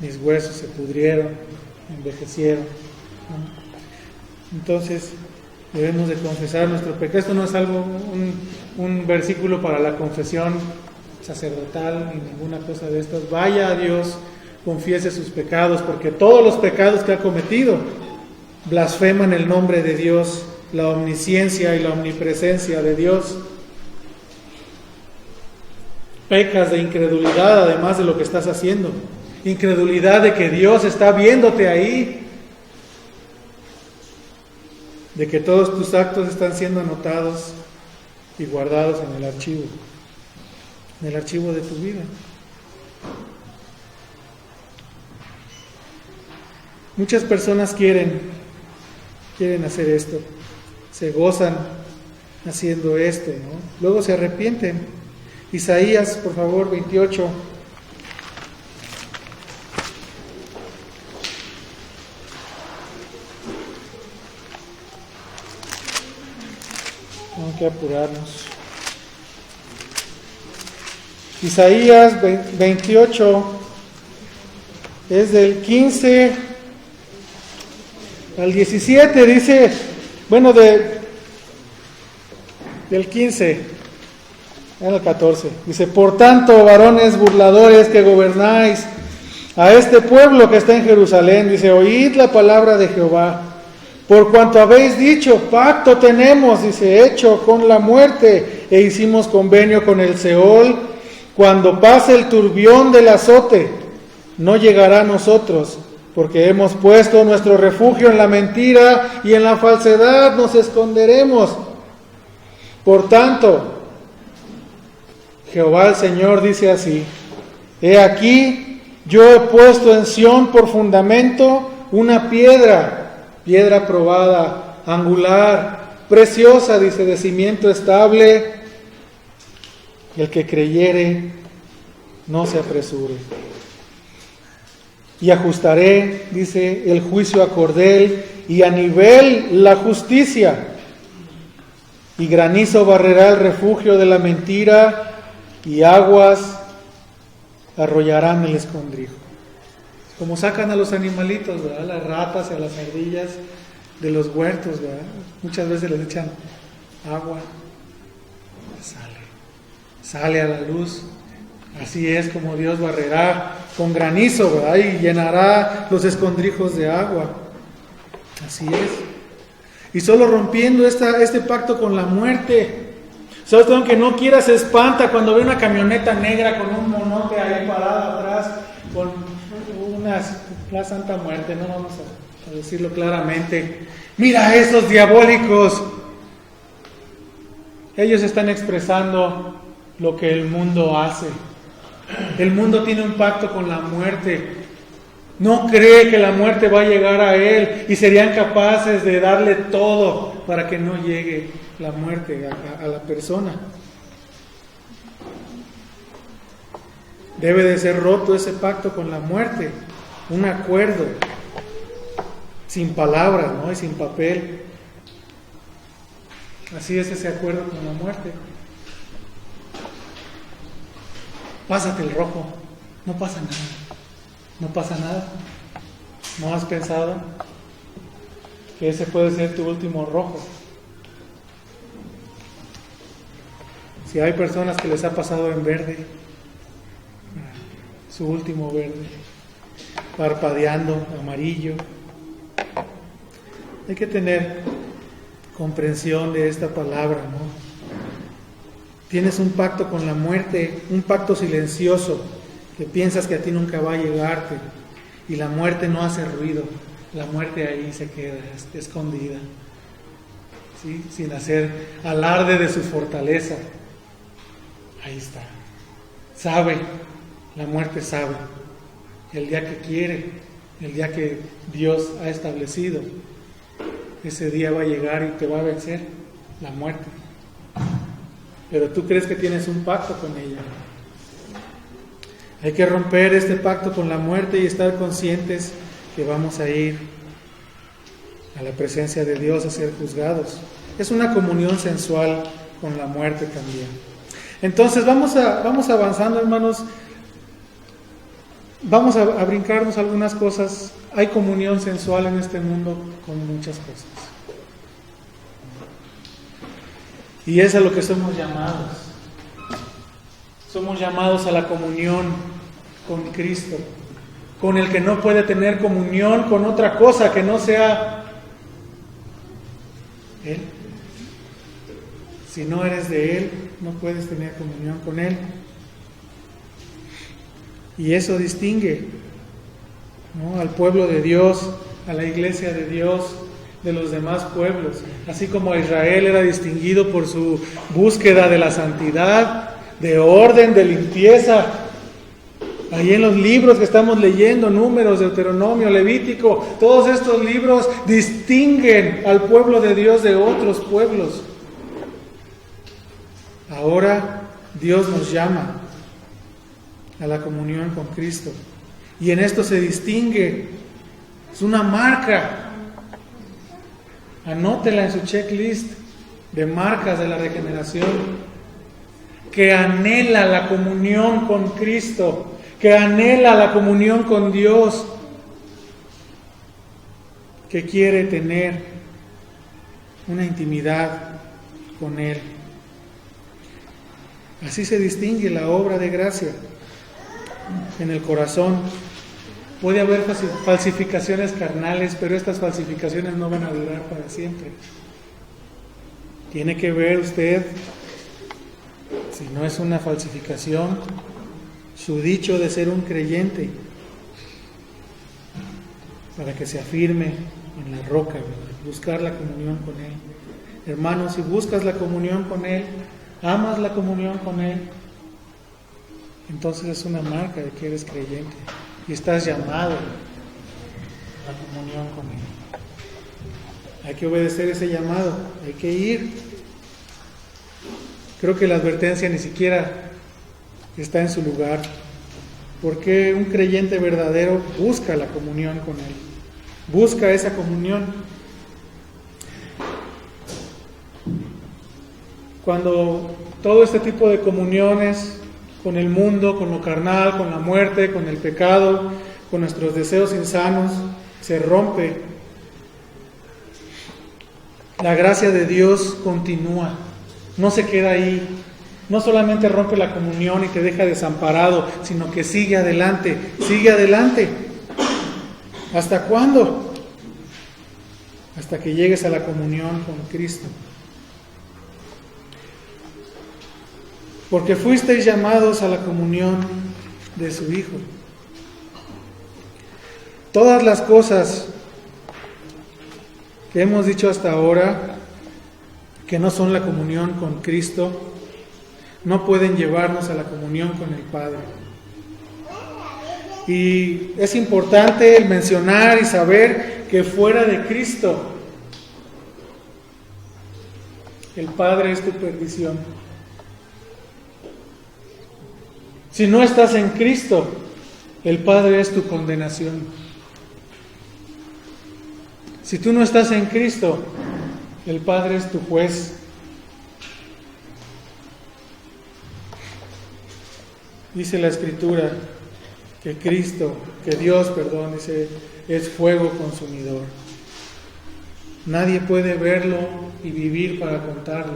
mis huesos se pudrieron, envejecieron, ¿no? Entonces debemos de confesar nuestro pecado. Esto no es algo, un versículo para la confesión sacerdotal ni ninguna cosa de estas. Vaya a Dios, confiese sus pecados, porque todos los pecados que ha cometido blasfeman el nombre de Dios, la omnisciencia y la omnipresencia de Dios. Pecas de incredulidad, además de lo que estás haciendo. Incredulidad de que Dios está viéndote ahí, de que todos tus actos están siendo anotados y guardados en el archivo de tu vida. Muchas personas quieren hacer esto, se gozan haciendo esto, ¿no? Luego se arrepienten. Isaías, por favor, 28. Tengo que apurarnos. Isaías 28 es del 15 al 17, dice, bueno, del 15 al 14, dice, por tanto, varones burladores que gobernáis a este pueblo que está en Jerusalén, dice, oíd la palabra de Jehová, por cuanto habéis dicho, pacto tenemos, dice, hecho con la muerte, e hicimos convenio con el Seol, cuando pase el turbión del azote, no llegará a nosotros, porque hemos puesto nuestro refugio en la mentira y en la falsedad nos esconderemos. Por tanto, Jehová el Señor dice así, he aquí, yo he puesto en Sión por fundamento una piedra probada, angular, preciosa, dice, de cimiento estable, El que creyere, no se apresure. Y ajustaré, dice, el juicio a cordel y a nivel la justicia. Y granizo barrerá el refugio de la mentira y aguas arrollarán el escondrijo. Como sacan a los animalitos, ¿verdad? Las ratas y a las ardillas de los huertos, ¿verdad? Muchas veces les echan agua, sale a la luz. Así es como Dios barrerá con granizo, ¿verdad? Y llenará los escondrijos de agua. Así es. Y solo rompiendo este pacto con la muerte. ¿Sabes? Aunque no quiera, se espanta cuando ve una camioneta negra con un monote ahí parado atrás, con la Santa Muerte, no vamos a decirlo claramente. Mira esos diabólicos. Ellos están expresando lo que el mundo hace. El mundo tiene un pacto con la muerte. No cree que la muerte va a llegar a él y serían capaces de darle todo para que no llegue la muerte a la persona. Debe de ser roto ese pacto con la muerte, un acuerdo sin palabras, ¿no? Y sin papel. Así es ese acuerdo con la muerte. Pásate el rojo, no pasa nada. No pasa nada. ¿No has pensado que ese puede ser tu último rojo? Si hay personas que les ha pasado en verde, su último verde, parpadeando, amarillo. Hay que tener comprensión de esta palabra, ¿no? Tienes un pacto con la muerte, un pacto silencioso, que piensas que a ti nunca va a llegarte, y la muerte no hace ruido, la muerte ahí se queda escondida, ¿sí? Sin hacer alarde de su fortaleza. Ahí está. Sabe, la muerte sabe, el día que quiere, el día que Dios ha establecido, ese día va a llegar y te va a vencer la muerte. Pero tú crees que tienes un pacto con ella. Hay que romper este pacto con la muerte y estar conscientes que vamos a ir a la presencia de Dios a ser juzgados. Es una comunión sensual con la muerte también. Entonces vamos avanzando, hermanos. Vamos a brincarnos algunas cosas. Hay comunión sensual en este mundo con muchas cosas. Y es a lo que somos llamados. Somos llamados a la comunión con Cristo, con el que no puede tener comunión con otra cosa que no sea Él. Si no eres de Él, no puedes tener comunión con Él. Y eso distingue, ¿no?, al pueblo de Dios, a la iglesia de Dios, de los demás pueblos. Así como Israel era distinguido por su búsqueda de la santidad, de orden, de limpieza. Ahí en los libros que estamos leyendo, Números, Deuteronomio, Levítico, todos estos libros distinguen al pueblo de Dios de otros pueblos. Ahora Dios nos llama a la comunión con Cristo. Y en esto se distingue. Es una marca. Anótela en su checklist de marcas de la regeneración. Que anhela la comunión con Cristo, que anhela la comunión con Dios, que quiere tener una intimidad con Él. Así se distingue la obra de gracia en el corazón. Puede haber falsificaciones carnales, pero estas falsificaciones no van a durar para siempre. Tiene que ver usted, si no es una falsificación, su dicho de ser un creyente, para que se afirme en la roca, ¿verdad? Buscar la comunión con Él. Hermanos, si buscas la comunión con Él, amas la comunión con Él, entonces es una marca de que eres creyente y estás llamado a la comunión con Él. Hay que obedecer ese llamado, hay que ir. creo que la advertencia ni siquiera está en su lugar, porque un creyente verdadero busca la comunión con Él, busca esa comunión. Cuando todo este tipo de comuniones con el mundo, con lo carnal, con la muerte, con el pecado, con nuestros deseos insanos, se rompe, la gracia de Dios continúa, no se queda ahí. No solamente rompe la comunión y te deja desamparado, sino que sigue adelante, sigue adelante. ¿Hasta cuándo? Hasta que llegues a la comunión con Cristo. Porque fuisteis llamados a la comunión de su Hijo. Todas las cosas que hemos dicho hasta ahora, que no son la comunión con Cristo, no pueden llevarnos a la comunión con el Padre. Y es importante el mencionar y saber que fuera de Cristo, el Padre es tu perdición. Si no estás en Cristo, el Padre es tu condenación. Si tú no estás en Cristo, el Padre es tu juez. Dice la Escritura que Dios, dice, es fuego consumidor. Nadie puede verlo y vivir para contarlo.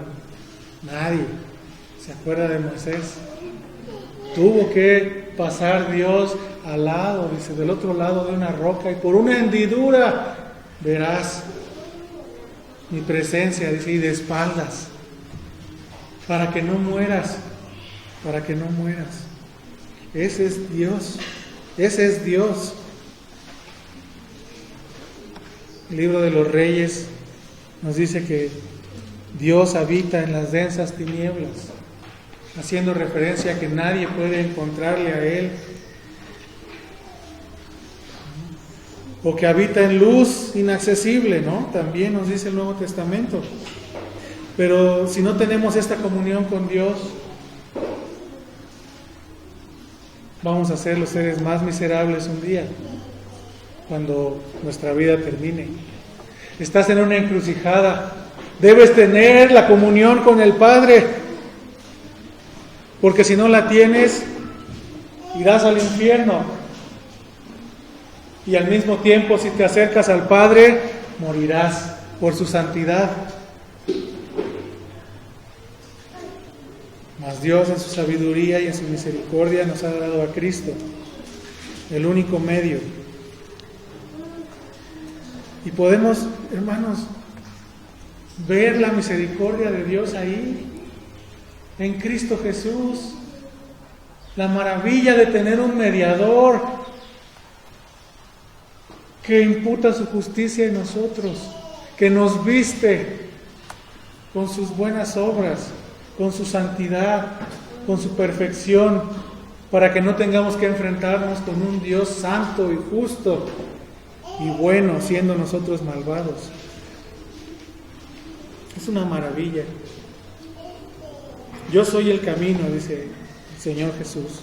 Nadie. ¿Se acuerda de Moisés? Tuvo que pasar Dios al lado, dice, del otro lado de una roca, y por una hendidura verás mi presencia, dice, y de espaldas, para que no mueras, para que no mueras. Ese es Dios, ese es Dios. El libro de los Reyes nos dice que Dios habita en las densas tinieblas, haciendo referencia a que nadie puede encontrarle a Él, o que habita en luz inaccesible, ¿no? También nos dice el Nuevo Testamento. Pero si no tenemos esta comunión con Dios, vamos a ser los seres más miserables un día, cuando nuestra vida termine. Estás en una encrucijada, debes tener la comunión con el Padre, porque si no la tienes, irás al infierno. Y al mismo tiempo, si te acercas al Padre, morirás por su santidad. Mas Dios en su sabiduría y en su misericordia nos ha dado a Cristo, el único medio. Y podemos, hermanos, ver la misericordia de Dios ahí, en Cristo Jesús. La maravilla de tener un mediador que imputa su justicia en nosotros, que nos viste con sus buenas obras, con su santidad, con su perfección, para que no tengamos que enfrentarnos con un Dios santo y justo y bueno, siendo nosotros malvados. Es una maravilla. Yo soy el camino, dice el Señor Jesús,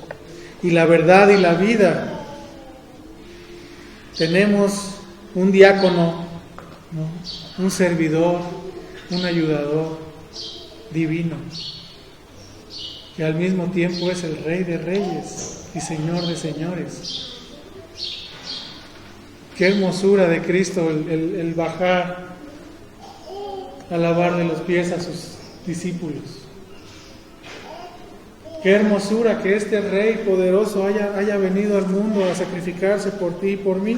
y la verdad y la vida. Tenemos un diácono, ¿no? Un servidor, un ayudador divino, que al mismo tiempo es el Rey de Reyes y Señor de Señores. Qué hermosura de Cristo el bajar a lavarle los pies a sus discípulos. Qué hermosura que este Rey poderoso haya venido al mundo a sacrificarse por ti y por mí.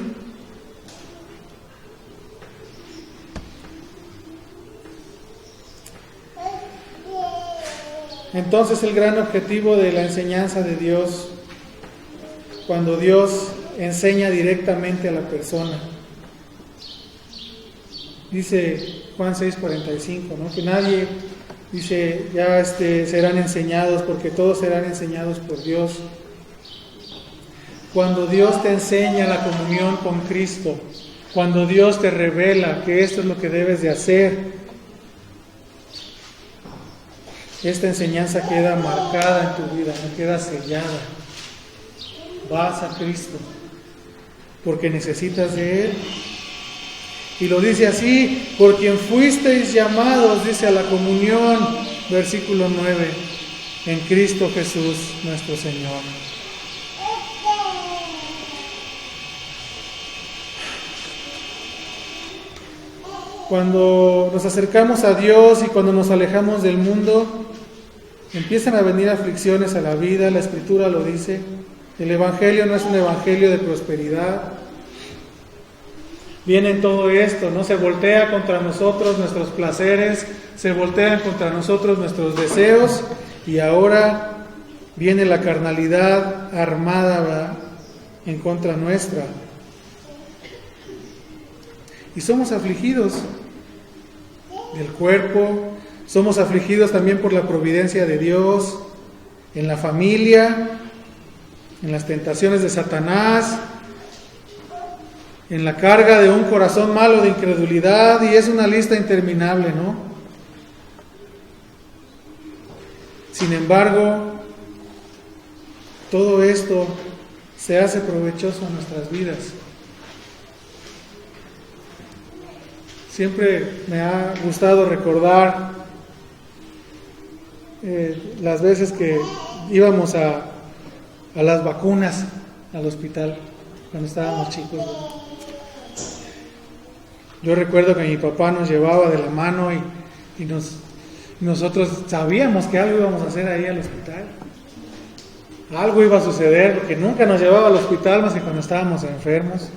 Entonces el gran objetivo de la enseñanza de Dios, cuando Dios enseña directamente a la persona, dice Juan 6:45, ¿no? Que nadie, dice, ya serán enseñados, porque todos serán enseñados por Dios. Cuando Dios te enseña la comunión con Cristo, cuando Dios te revela que esto es lo que debes de hacer, esta enseñanza queda marcada en tu vida, no queda sellada. Vas a Cristo porque necesitas de Él. Y lo dice así: por quien fuisteis llamados, dice, a la comunión, versículo 9, en Cristo Jesús nuestro Señor. Cuando nos acercamos a Dios y cuando nos alejamos del mundo, empiezan a venir aflicciones a la vida. La Escritura lo dice. El Evangelio no es un evangelio de prosperidad. Viene todo esto, ¿no? Se voltea contra nosotros nuestros placeres, se voltean contra nosotros nuestros deseos, y ahora viene la carnalidad armada, ¿verdad?, en contra nuestra. Y somos afligidos del cuerpo, somos afligidos también por la providencia de Dios, en la familia, en las tentaciones de Satanás, en la carga de un corazón malo de incredulidad, y es una lista interminable, ¿no? Sin embargo, todo esto se hace provechoso en nuestras vidas. Siempre me ha gustado recordar las veces que íbamos a las vacunas al hospital cuando estábamos chicos. Yo recuerdo que mi papá nos llevaba de la mano y nosotros sabíamos que algo íbamos a hacer ahí al hospital. Algo iba a suceder, porque nunca nos llevaba al hospital más que cuando estábamos enfermos.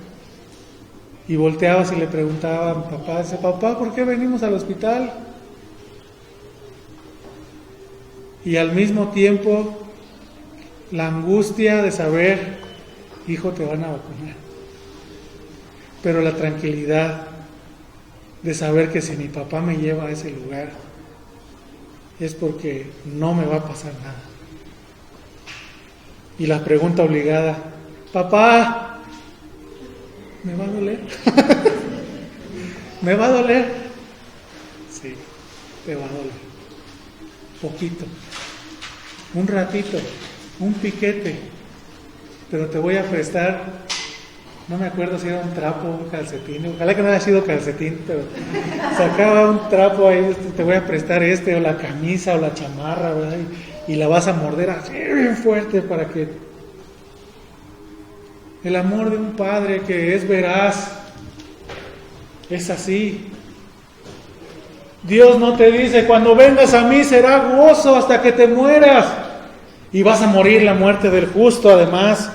Y volteabas y le preguntaba a mi papá, dice: papá, ¿por qué venimos al hospital? Y al mismo tiempo, la angustia de saber: hijo, te van a vacunar. Pero la tranquilidad de saber que si mi papá me lleva a ese lugar, es porque no me va a pasar nada. Y la pregunta obligada: papá, ¿me va a doler? ¿Me va a doler? Sí, te va a doler. Poquito. Un ratito. Un piquete. Pero te voy a prestar, no me acuerdo si era un trapo o un calcetín. Ojalá que no haya sido calcetín, pero sacaba un trapo ahí. Te voy a prestar o la camisa o la chamarra, ¿verdad? Y la vas a morder así bien fuerte para que el amor de un padre que es veraz es así. Dios no te dice: cuando vengas a mí será gozo hasta que te mueras, y vas a morir la muerte del justo. Además,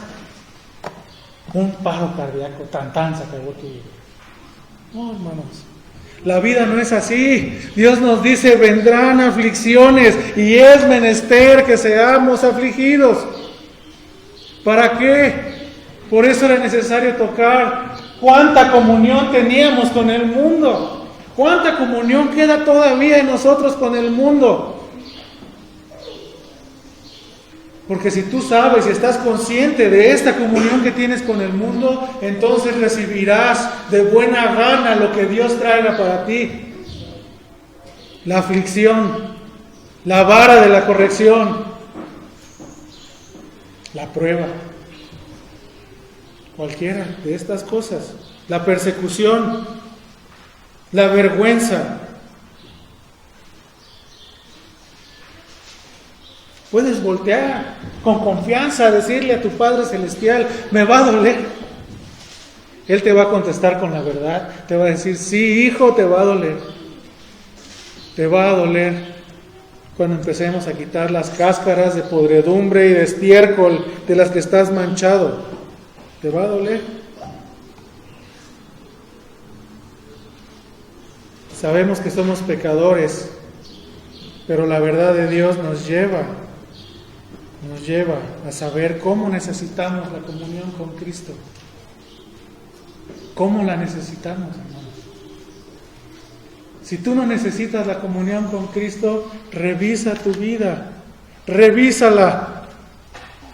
un paro cardíaco, tan se acabó tu vida. No, hermanos, la vida no es así. Dios nos dice: vendrán aflicciones, y es menester que seamos afligidos. ¿Para qué? Por eso era necesario tocar cuánta comunión teníamos con el mundo, cuánta comunión queda todavía en nosotros con el mundo. Porque si tú sabes y estás consciente de esta comunión que tienes con el mundo, entonces recibirás de buena gana lo que Dios traiga para ti. La aflicción, la vara de la corrección, la prueba. Cualquiera de estas cosas, la persecución, la vergüenza. Puedes voltear con confianza a decirle a tu Padre Celestial: me va a doler. Él te va a contestar con la verdad, te va a decir: sí, hijo, te va a doler. Te va a doler cuando empecemos a quitar las cáscaras de podredumbre y de estiércol de las que estás manchado. Te va a doler. Sabemos que somos pecadores, pero la verdad de Dios nos lleva a saber cómo necesitamos la comunión con Cristo. ¿Cómo la necesitamos, hermanos? Si tú no necesitas la comunión con Cristo, revisa tu vida, revísala.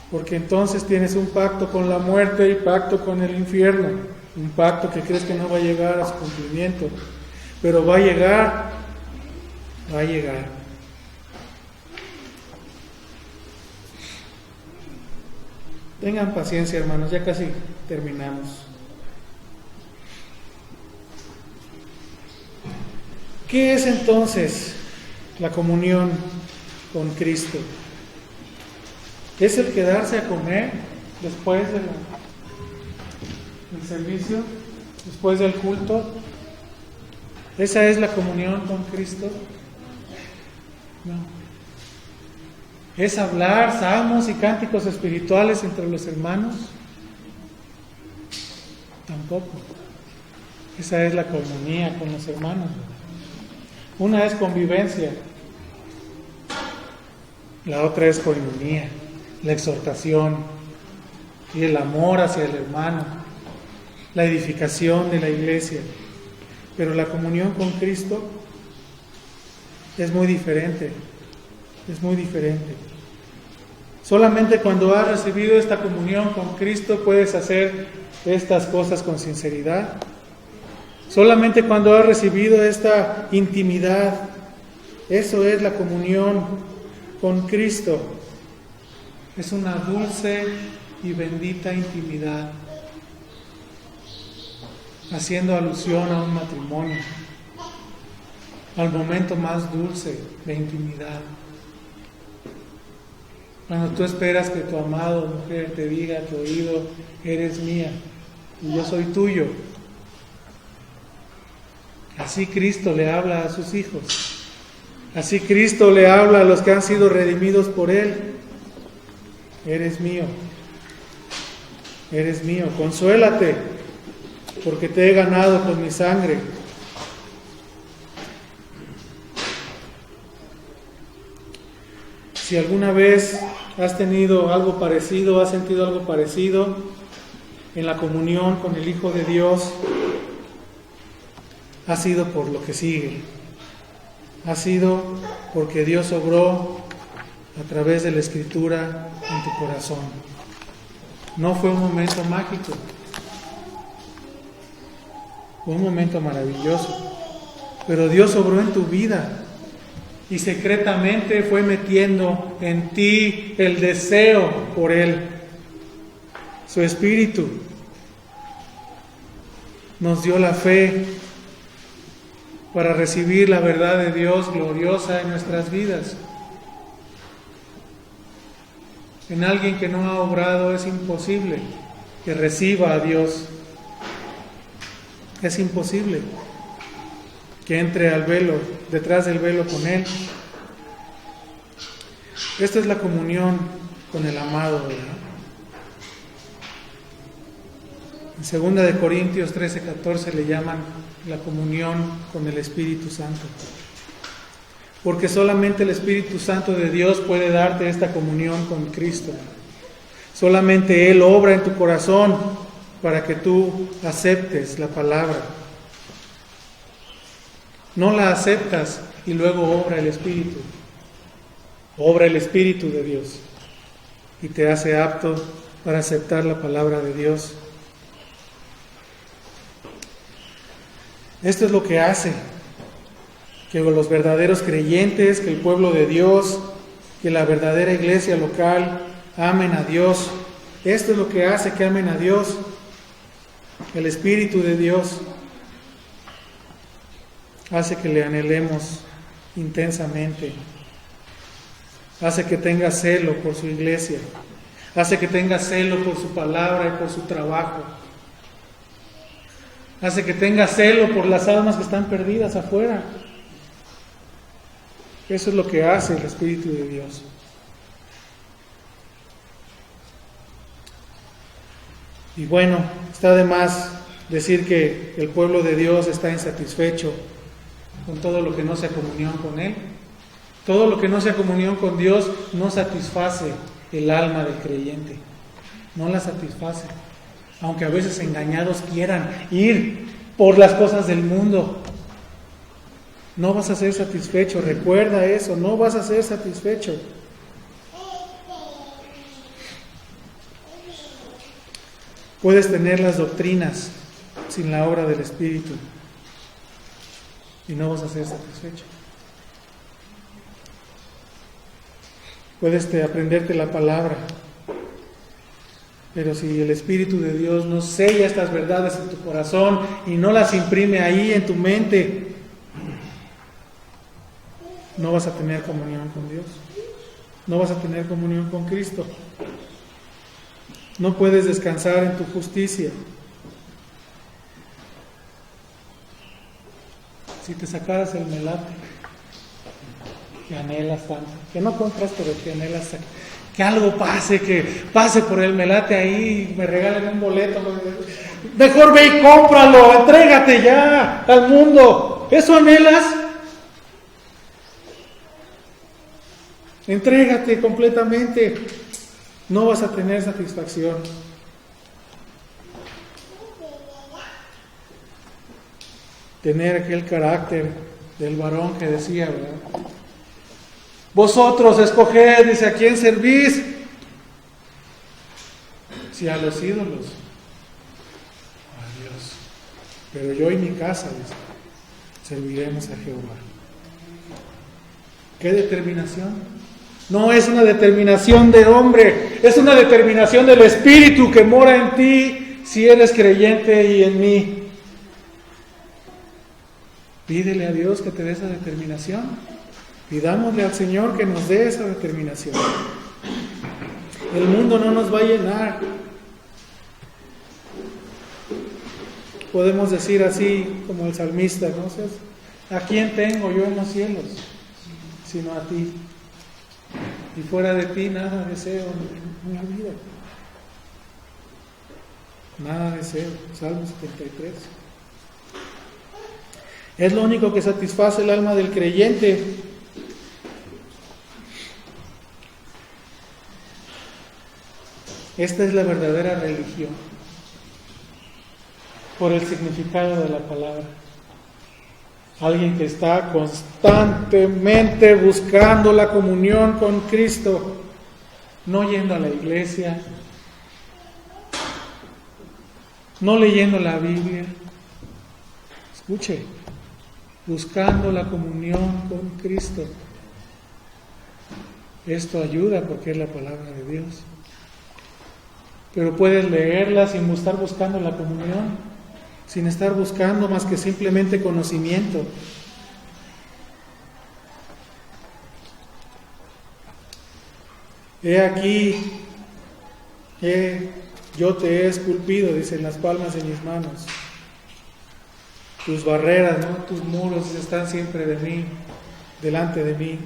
Porque entonces tienes un pacto con la muerte y pacto con el infierno. Un pacto que crees que no va a llegar a su cumplimiento. Pero va a llegar. Tengan paciencia, hermanos, ya casi terminamos. ¿Qué es entonces la comunión con Cristo? ¿Es el quedarse a comer después del servicio, después del culto? ¿Esa es la comunión con Cristo? No. ¿Es hablar salmos y cánticos espirituales entre los hermanos? Tampoco. Esa es la comunión con los hermanos. Una es convivencia, la otra es coinonía, la exhortación y el amor hacia el hermano, la edificación de la iglesia. Pero la comunión con Cristo es muy diferente, es muy diferente. Solamente cuando has recibido esta comunión con Cristo puedes hacer estas cosas con sinceridad. Solamente cuando has recibido esta intimidad, eso es la comunión con Cristo. Es una dulce y bendita intimidad, haciendo alusión a un matrimonio, al momento más dulce de intimidad. Cuando tú esperas que tu amado mujer te diga a tu oído, eres mía y yo soy tuyo. Así Cristo le habla a sus hijos. Así Cristo le habla a los que han sido redimidos por Él. Eres mío. Eres mío. Consuélate, porque te he ganado con mi sangre. Si alguna vez has tenido algo parecido, has sentido algo parecido en la comunión con el Hijo de Dios, ha sido por lo que sigue. Ha sido porque Dios obró a través de la Escritura en tu corazón. No fue un momento mágico, fue un momento maravilloso, pero Dios obró en tu vida y secretamente fue metiendo en ti el deseo por Él. Su Espíritu nos dio la fe para recibir la verdad de Dios gloriosa en nuestras vidas. En alguien que no ha obrado es imposible que reciba a Dios. Es imposible que entre al velo, detrás del velo con Él. Esta es la comunión con el amado, ¿verdad? En 2 Corintios 13:14 le llaman la comunión con el Espíritu Santo. Porque solamente el Espíritu Santo de Dios puede darte esta comunión con Cristo. Solamente Él obra en tu corazón para que tú aceptes la palabra. No la aceptas y luego obra el Espíritu. Obra el Espíritu de Dios y te hace apto para aceptar la palabra de Dios. Esto es lo que hace que los verdaderos creyentes, que el pueblo de Dios, que la verdadera iglesia local amen a Dios. Esto es lo que hace que amen a Dios, el Espíritu de Dios. Hace que le anhelemos intensamente. Hace que tenga celo por su iglesia. Hace que tenga celo por su palabra y por su trabajo. Hace que tenga celo por las almas que están perdidas afuera. Eso es lo que hace el Espíritu de Dios. Y bueno, está de más decir que el pueblo de Dios está insatisfecho con todo lo que no sea comunión con Él. Todo lo que no sea comunión con Dios no satisface el alma del creyente. No la satisface. Aunque a veces engañados quieran ir por las cosas del mundo. No vas a ser satisfecho, recuerda eso, no vas a ser satisfecho. Puedes tener las doctrinas sin la obra del Espíritu y no vas a ser satisfecho. Puedes aprenderte la palabra Pero si el Espíritu de Dios no sella estas verdades en tu corazón y no las imprime ahí en tu mente, no vas a tener comunión con Dios. No vas a tener comunión con Cristo. No puedes descansar en tu justicia. Si te sacaras el melate que anhelas tanto, que no compras, pero que anhelas, que algo pase, que pase por el melate ahí, me regalen un boleto, mejor ve y cómpralo, entrégate ya al mundo. ¿Eso anhelas? Entrégate completamente. No vas a tener satisfacción. Tener aquel carácter del varón que decía, ¿verdad? Vosotros escoged, dice, ¿a quién servís? Si a los ídolos, a Dios. Pero yo y mi casa, dice, serviremos a Jehová. ¿Qué determinación? No es una determinación de hombre, es una determinación del Espíritu que mora en ti si eres creyente y en mí. Pídele a Dios que te dé esa determinación. Pidámosle al Señor que nos dé esa determinación. El mundo no nos va a llenar. Podemos decir así como el salmista, ¿no? ¿A quién tengo yo en los cielos? Sino a ti. Y fuera de ti nada deseo en la vida. Nada deseo. Salmo 73. Es lo único que satisface el alma del creyente. Esta es la verdadera religión, por el significado de la palabra. Alguien que está constantemente buscando la comunión con Cristo, no yendo a la iglesia, no leyendo la Biblia. Escuche, buscando la comunión con Cristo. Esto ayuda porque es la palabra de Dios. Pero puedes leerla sin estar buscando la comunión, sin estar buscando más que simplemente conocimiento. He aquí, yo te he esculpido, dice, en las palmas de mis manos. Tus barreras, ¿no? Tus muros están siempre delante de mí,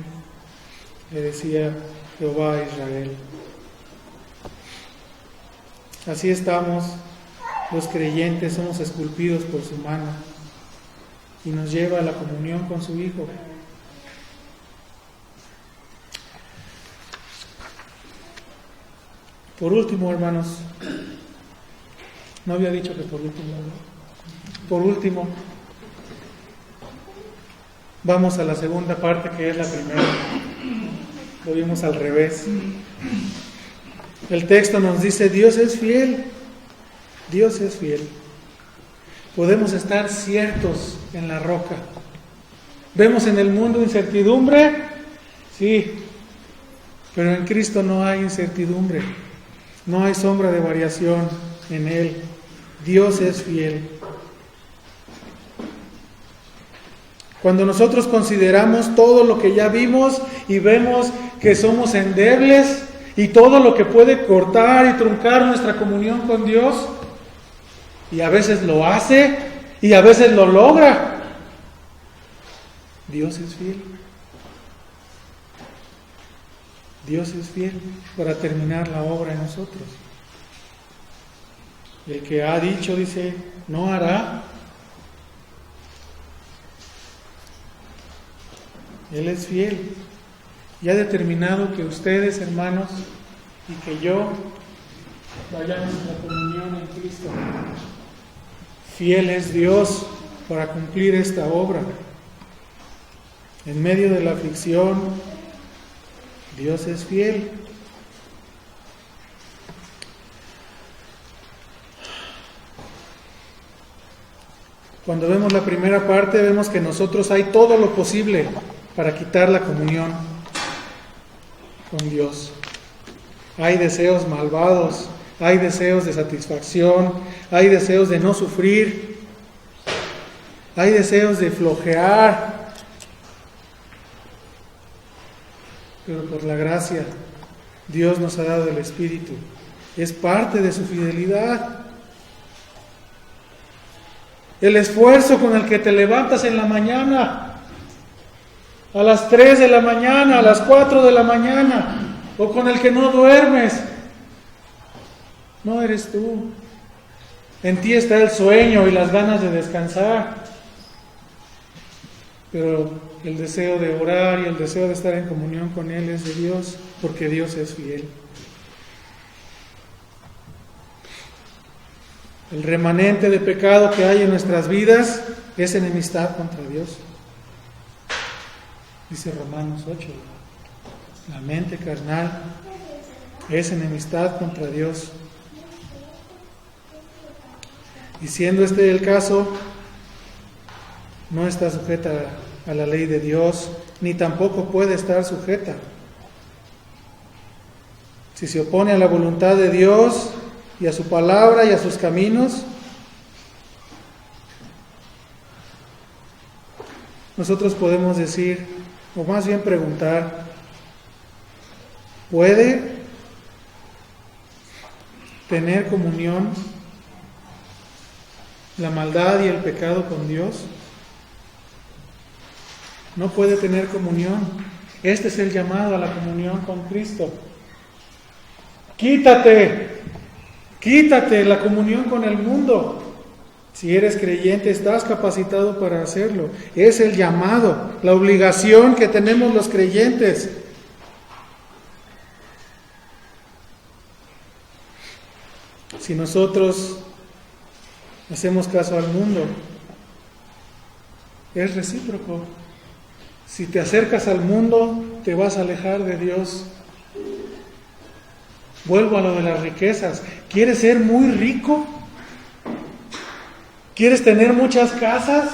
le decía Jehová a Israel. Así estamos los creyentes, somos esculpidos por su mano y nos lleva a la comunión con su Hijo. Por último, hermanos, no había dicho que por último, ¿no? Por último, vamos a la segunda parte, que es la primera. Lo vimos al revés. El texto nos dice, Dios es fiel. Dios es fiel. Podemos estar ciertos en la roca. ¿Vemos en el mundo incertidumbre? Sí, pero en Cristo no hay incertidumbre. No hay sombra de variación en Él. Dios es fiel. Cuando nosotros consideramos todo lo que ya vimos y vemos que somos endebles y todo lo que puede cortar y truncar nuestra comunión con Dios, y a veces lo hace y a veces lo logra, Dios es fiel. Dios es fiel para terminar la obra en nosotros. El que ha dicho, dice, no hará. Él es fiel y ha determinado que ustedes, hermanos, y que yo vayamos a la comunión en Cristo. Fiel es Dios para cumplir esta obra. En medio de la aflicción, Dios es fiel. Cuando vemos la primera parte, vemos que nosotros hay todo lo posible para quitar la comunión con Dios. Hay deseos malvados, hay deseos de satisfacción, hay deseos de no sufrir, hay deseos de flojear, pero por la gracia Dios nos ha dado el Espíritu, es parte de su fidelidad. El esfuerzo con el que te levantas en la mañana, a las 3 de la mañana, a las 4 de la mañana, o con el que no duermes, no eres tú. En ti está el sueño y las ganas de descansar, pero el deseo de orar y el deseo de estar en comunión con Él es de Dios, porque Dios es fiel. El remanente de pecado que hay en nuestras vidas es enemistad contra Dios. Dice Romanos 8, la mente carnal es enemistad contra Dios. Y siendo este el caso, no está sujeta a la ley de Dios, ni tampoco puede estar sujeta. Si se opone a la voluntad de Dios y a su palabra y a sus caminos, nosotros podemos decir, o más bien preguntar, ¿puede tener comunión la maldad y el pecado con Dios? No puede tener comunión. Este es el llamado a la comunión con Cristo. Quítate la comunión con el mundo. Si eres creyente, estás capacitado para hacerlo. Es el llamado, la obligación que tenemos los creyentes. Si nosotros hacemos caso al mundo, es recíproco. Si te acercas al mundo, te vas a alejar de Dios. Vuelvo a lo de las riquezas. ¿Quieres ser muy rico? ¿Quieres tener muchas casas?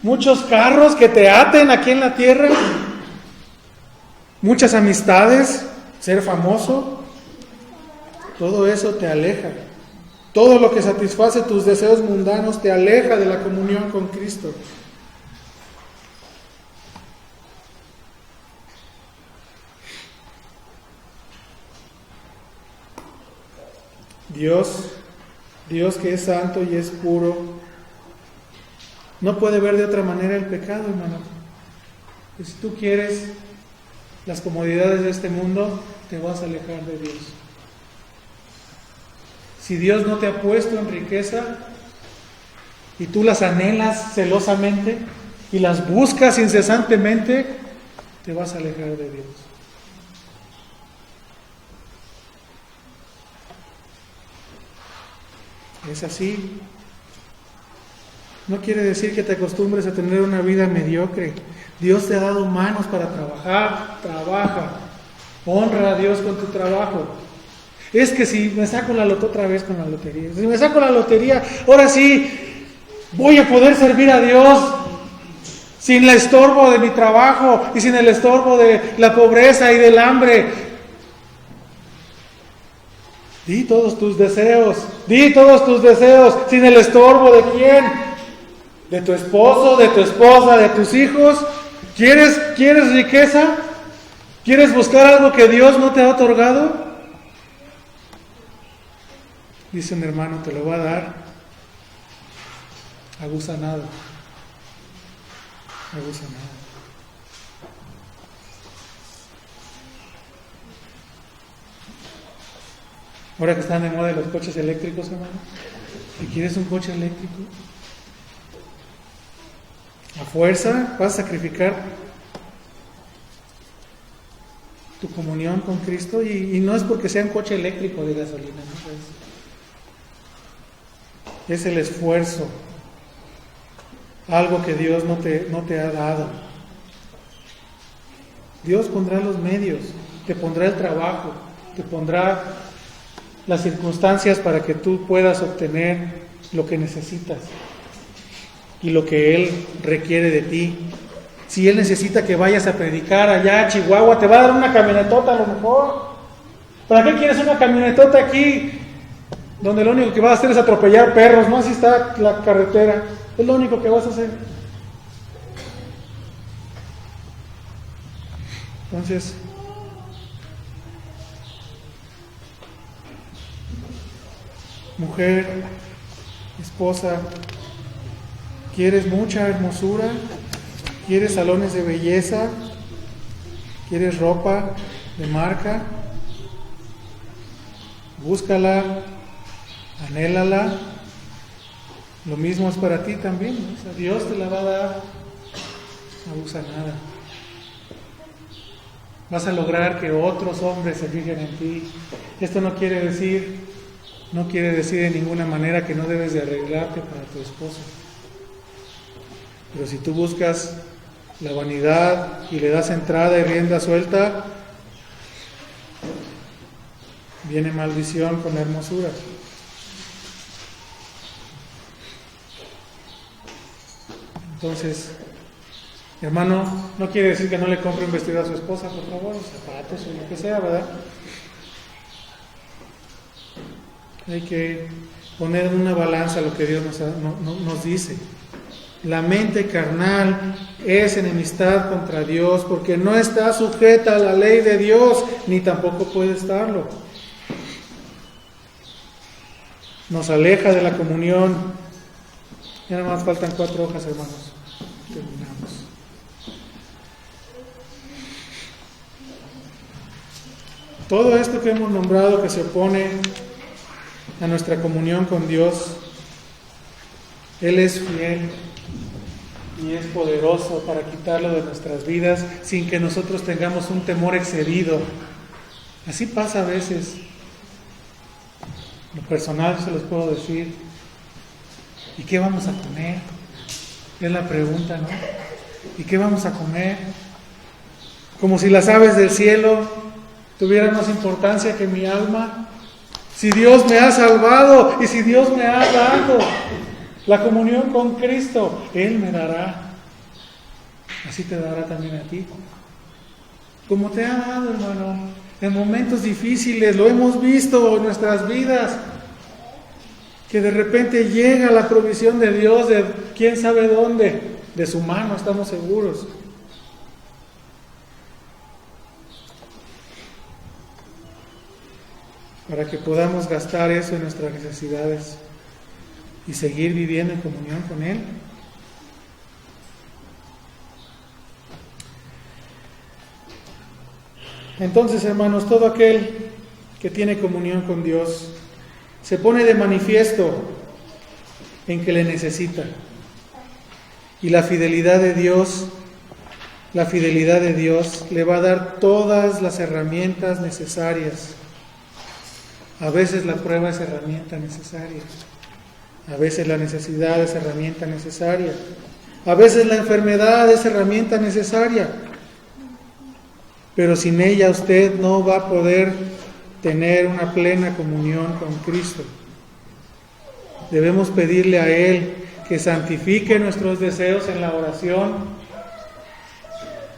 ¿Muchos carros que te aten aquí en la tierra? ¿Muchas amistades? ¿Ser famoso? Todo eso te aleja. Todo lo que satisface tus deseos mundanos te aleja de la comunión con Cristo. Dios que es santo y es puro, no puede ver de otra manera el pecado, hermano. Y si tú quieres las comodidades de este mundo, te vas a alejar de Dios. Si Dios no te ha puesto en riqueza y tú las anhelas celosamente y las buscas incesantemente, te vas a alejar de Dios. Es así. No quiere decir que te acostumbres a tener una vida mediocre. Dios te ha dado manos para trabajar. Trabaja. Honra a Dios con tu trabajo. Es que si me saco la lotería otra vez con la lotería. Si me saco la lotería, ahora sí voy a poder servir a Dios sin el estorbo de mi trabajo y sin el estorbo de la pobreza y del hambre. Di todos tus deseos, sin el estorbo de quién, de tu esposo, de tu esposa, de tus hijos. ¿Quieres riqueza? ¿Quieres buscar algo que Dios no te ha otorgado? Dice un hermano, te lo va a dar a gusanado. Ahora que están de moda los coches eléctricos, hermano, si quieres un coche eléctrico, a fuerza vas a sacrificar tu comunión con Cristo, y no es porque sea un coche eléctrico de gasolina, ¿no? Es el esfuerzo, algo que Dios no te ha dado. Dios pondrá los medios, te pondrá el trabajo, te pondrá las circunstancias para que tú puedas obtener lo que necesitas y lo que Él requiere de ti. Si Él necesita que vayas a predicar allá a Chihuahua, te va a dar una camionetota a lo mejor. ¿Para qué quieres una camionetota aquí? donde lo único que vas a hacer es atropellar perros, ¿no? Así está la carretera, es lo único que vas a hacer. Entonces, mujer, esposa, ¿quieres mucha hermosura? ¿Quieres salones de belleza? ¿Quieres ropa de marca? Búscala, anhélala. Lo mismo es para ti también, ¿no? O sea, Dios te la va a dar. No abusa nada. Vas a lograr que otros hombres se fijen en ti. Esto no quiere decir de ninguna manera que no debes de arreglarte para tu esposo. Pero si tú buscas la vanidad y le das entrada y rienda suelta, viene maldición con la hermosura. Entonces, hermano, no quiere decir que no le compre un vestido a su esposa, por favor, zapatos o lo que sea, ¿verdad? Hay que poner en una balanza lo que Dios nos dice. La mente carnal es enemistad contra Dios porque no está sujeta a la ley de Dios, ni tampoco puede estarlo. Nos aleja de la comunión. Ya nada más faltan 4 hojas, hermanos. Terminamos. Todo esto que hemos nombrado que se opone a nuestra comunión con Dios, Él es fiel y es poderoso para quitarlo de nuestras vidas sin que nosotros tengamos un temor excedido. Así pasa a veces. Lo personal se los puedo decir. ¿Y qué vamos a comer? Es la pregunta, ¿no? ¿Y qué vamos a comer? Como si las aves del cielo tuvieran más importancia que mi alma. Si Dios me ha salvado y si Dios me ha dado la comunión con Cristo, Él me dará. Así te dará también a ti. Como te ha dado, hermano, en momentos difíciles, lo hemos visto en nuestras vidas, que de repente llega la provisión de Dios de quién sabe dónde, de su mano, estamos seguros. Para que podamos gastar eso en nuestras necesidades y seguir viviendo en comunión con Él. Entonces, hermanos, todo aquel que tiene comunión con Dios se pone de manifiesto en que le necesita. Y la fidelidad de Dios le va a dar todas las herramientas necesarias. A veces la prueba es herramienta necesaria. A veces la necesidad es herramienta necesaria. A veces la enfermedad es herramienta necesaria. Pero sin ella usted no va a poder tener una plena comunión con Cristo. Debemos pedirle a Él que santifique nuestros deseos en la oración,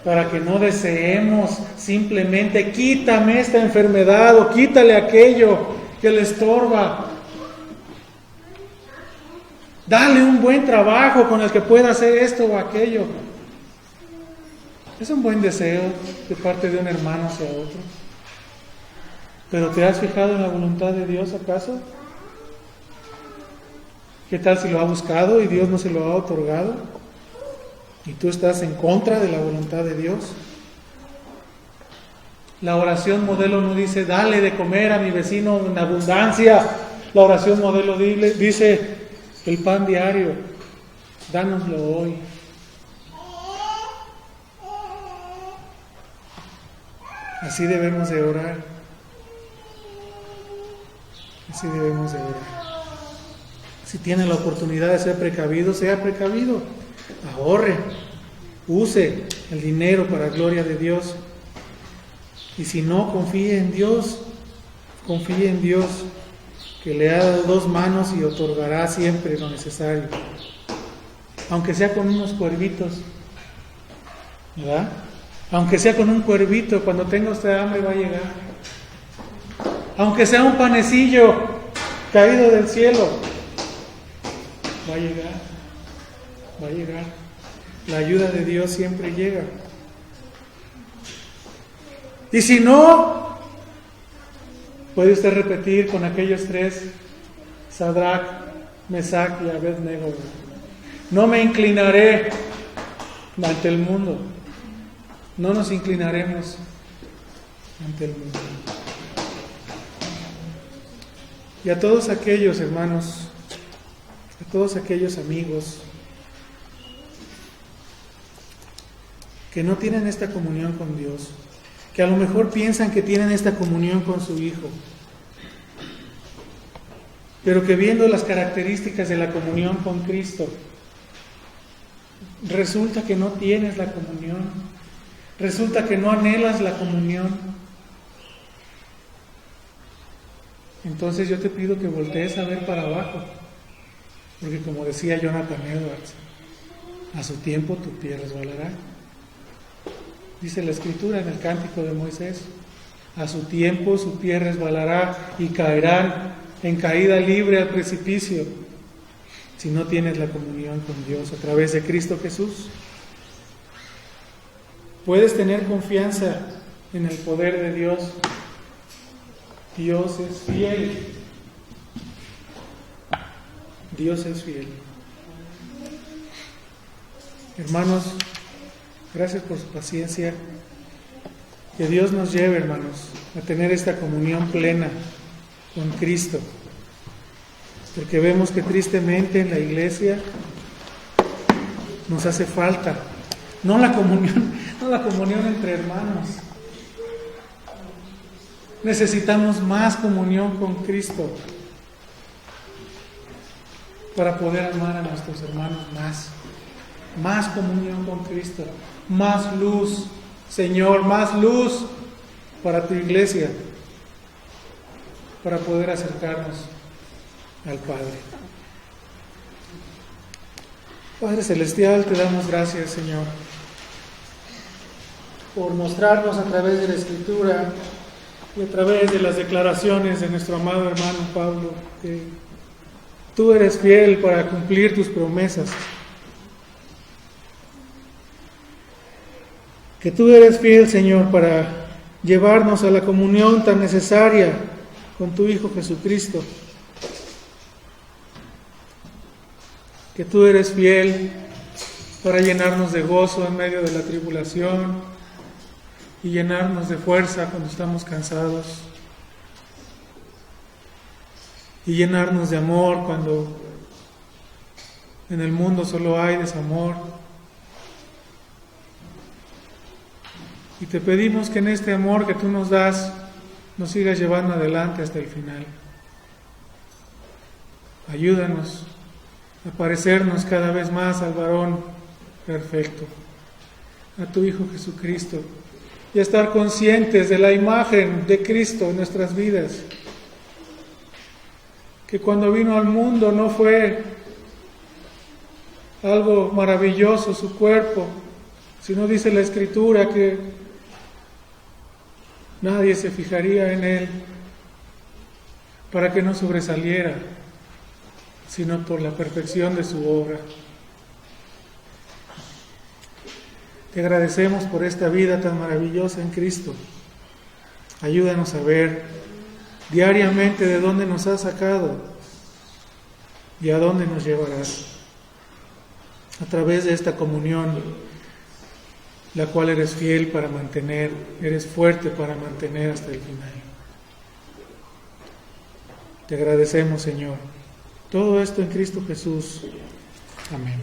para que no deseemos simplemente quítame esta enfermedad o quítale aquello que le estorba. Dale un buen trabajo con el que pueda hacer esto o aquello. Es un buen deseo de parte de un hermano hacia otro. ¿Pero te has fijado en la voluntad de Dios acaso? ¿Qué tal si lo ha buscado y Dios no se lo ha otorgado? ¿Y tú estás en contra de la voluntad de Dios? La oración modelo no dice, dale de comer a mi vecino en abundancia. La oración modelo dice, el pan diario, dánoslo hoy. Así debemos de orar. Así debemos de orar. Si tiene la oportunidad de ser precavido, sea precavido. Ahorre, use el dinero para gloria de Dios. Y si no, confíe en Dios, que le ha dado 2 manos y otorgará siempre lo necesario. Aunque sea con unos cuervitos, ¿verdad? Aunque sea con un cuervito, cuando tenga usted hambre va a llegar. Aunque sea un panecillo, caído del cielo. Va a llegar, va a llegar. La ayuda de Dios siempre llega. Y si no, puede usted repetir con aquellos tres, Sadrach, Mesach y Abednego: no me inclinaré ante el mundo. No nos inclinaremos ante el mundo. Y a todos aquellos hermanos, a todos aquellos amigos que no tienen esta comunión con Dios, que a lo mejor piensan que tienen esta comunión con su Hijo, pero que viendo las características de la comunión con Cristo, resulta que no tienes la comunión, resulta que no anhelas la comunión. Entonces yo te pido que voltees a ver para abajo, porque como decía Jonathan Edwards, a su tiempo tu pie resbalará. Dice la Escritura en el Cántico de Moisés: a su tiempo su pie resbalará y caerán en caída libre al precipicio, si no tienes la comunión con Dios a través de Cristo Jesús. Puedes tener confianza en el poder de Dios. Dios es fiel. Dios es fiel. Hermanos, gracias por su paciencia. Que Dios nos lleve, hermanos, a tener esta comunión plena con Cristo. Porque vemos que tristemente en la iglesia nos hace falta, no la comunión entre hermanos. Necesitamos más comunión con Cristo para poder amar a nuestros hermanos más comunión con Cristo, más luz, Señor, más luz para tu iglesia, para poder acercarnos al Padre. Padre Celestial, te damos gracias, Señor, por mostrarnos a través de la Escritura y a través de las declaraciones de nuestro amado hermano Pablo, que tú eres fiel para cumplir tus promesas, que tú eres fiel, Señor, para llevarnos a la comunión tan necesaria con tu Hijo Jesucristo, que tú eres fiel para llenarnos de gozo en medio de la tribulación y llenarnos de fuerza cuando estamos cansados, y llenarnos de amor cuando en el mundo solo hay desamor. Y te pedimos que en este amor que tú nos das, nos sigas llevando adelante hasta el final. Ayúdanos a parecernos cada vez más al varón perfecto, a tu Hijo Jesucristo, y a estar conscientes de la imagen de Cristo en nuestras vidas. Que cuando vino al mundo no fue algo maravilloso su cuerpo, sino dice la Escritura que nadie se fijaría en él para que no sobresaliera, sino por la perfección de su obra. Te agradecemos por esta vida tan maravillosa en Cristo. Ayúdanos a ver diariamente de dónde nos has sacado y a dónde nos llevarás. A través de esta comunión, la cual eres fiel para mantener, eres fuerte para mantener hasta el final. Te agradecemos, Señor. Todo esto en Cristo Jesús. Amén.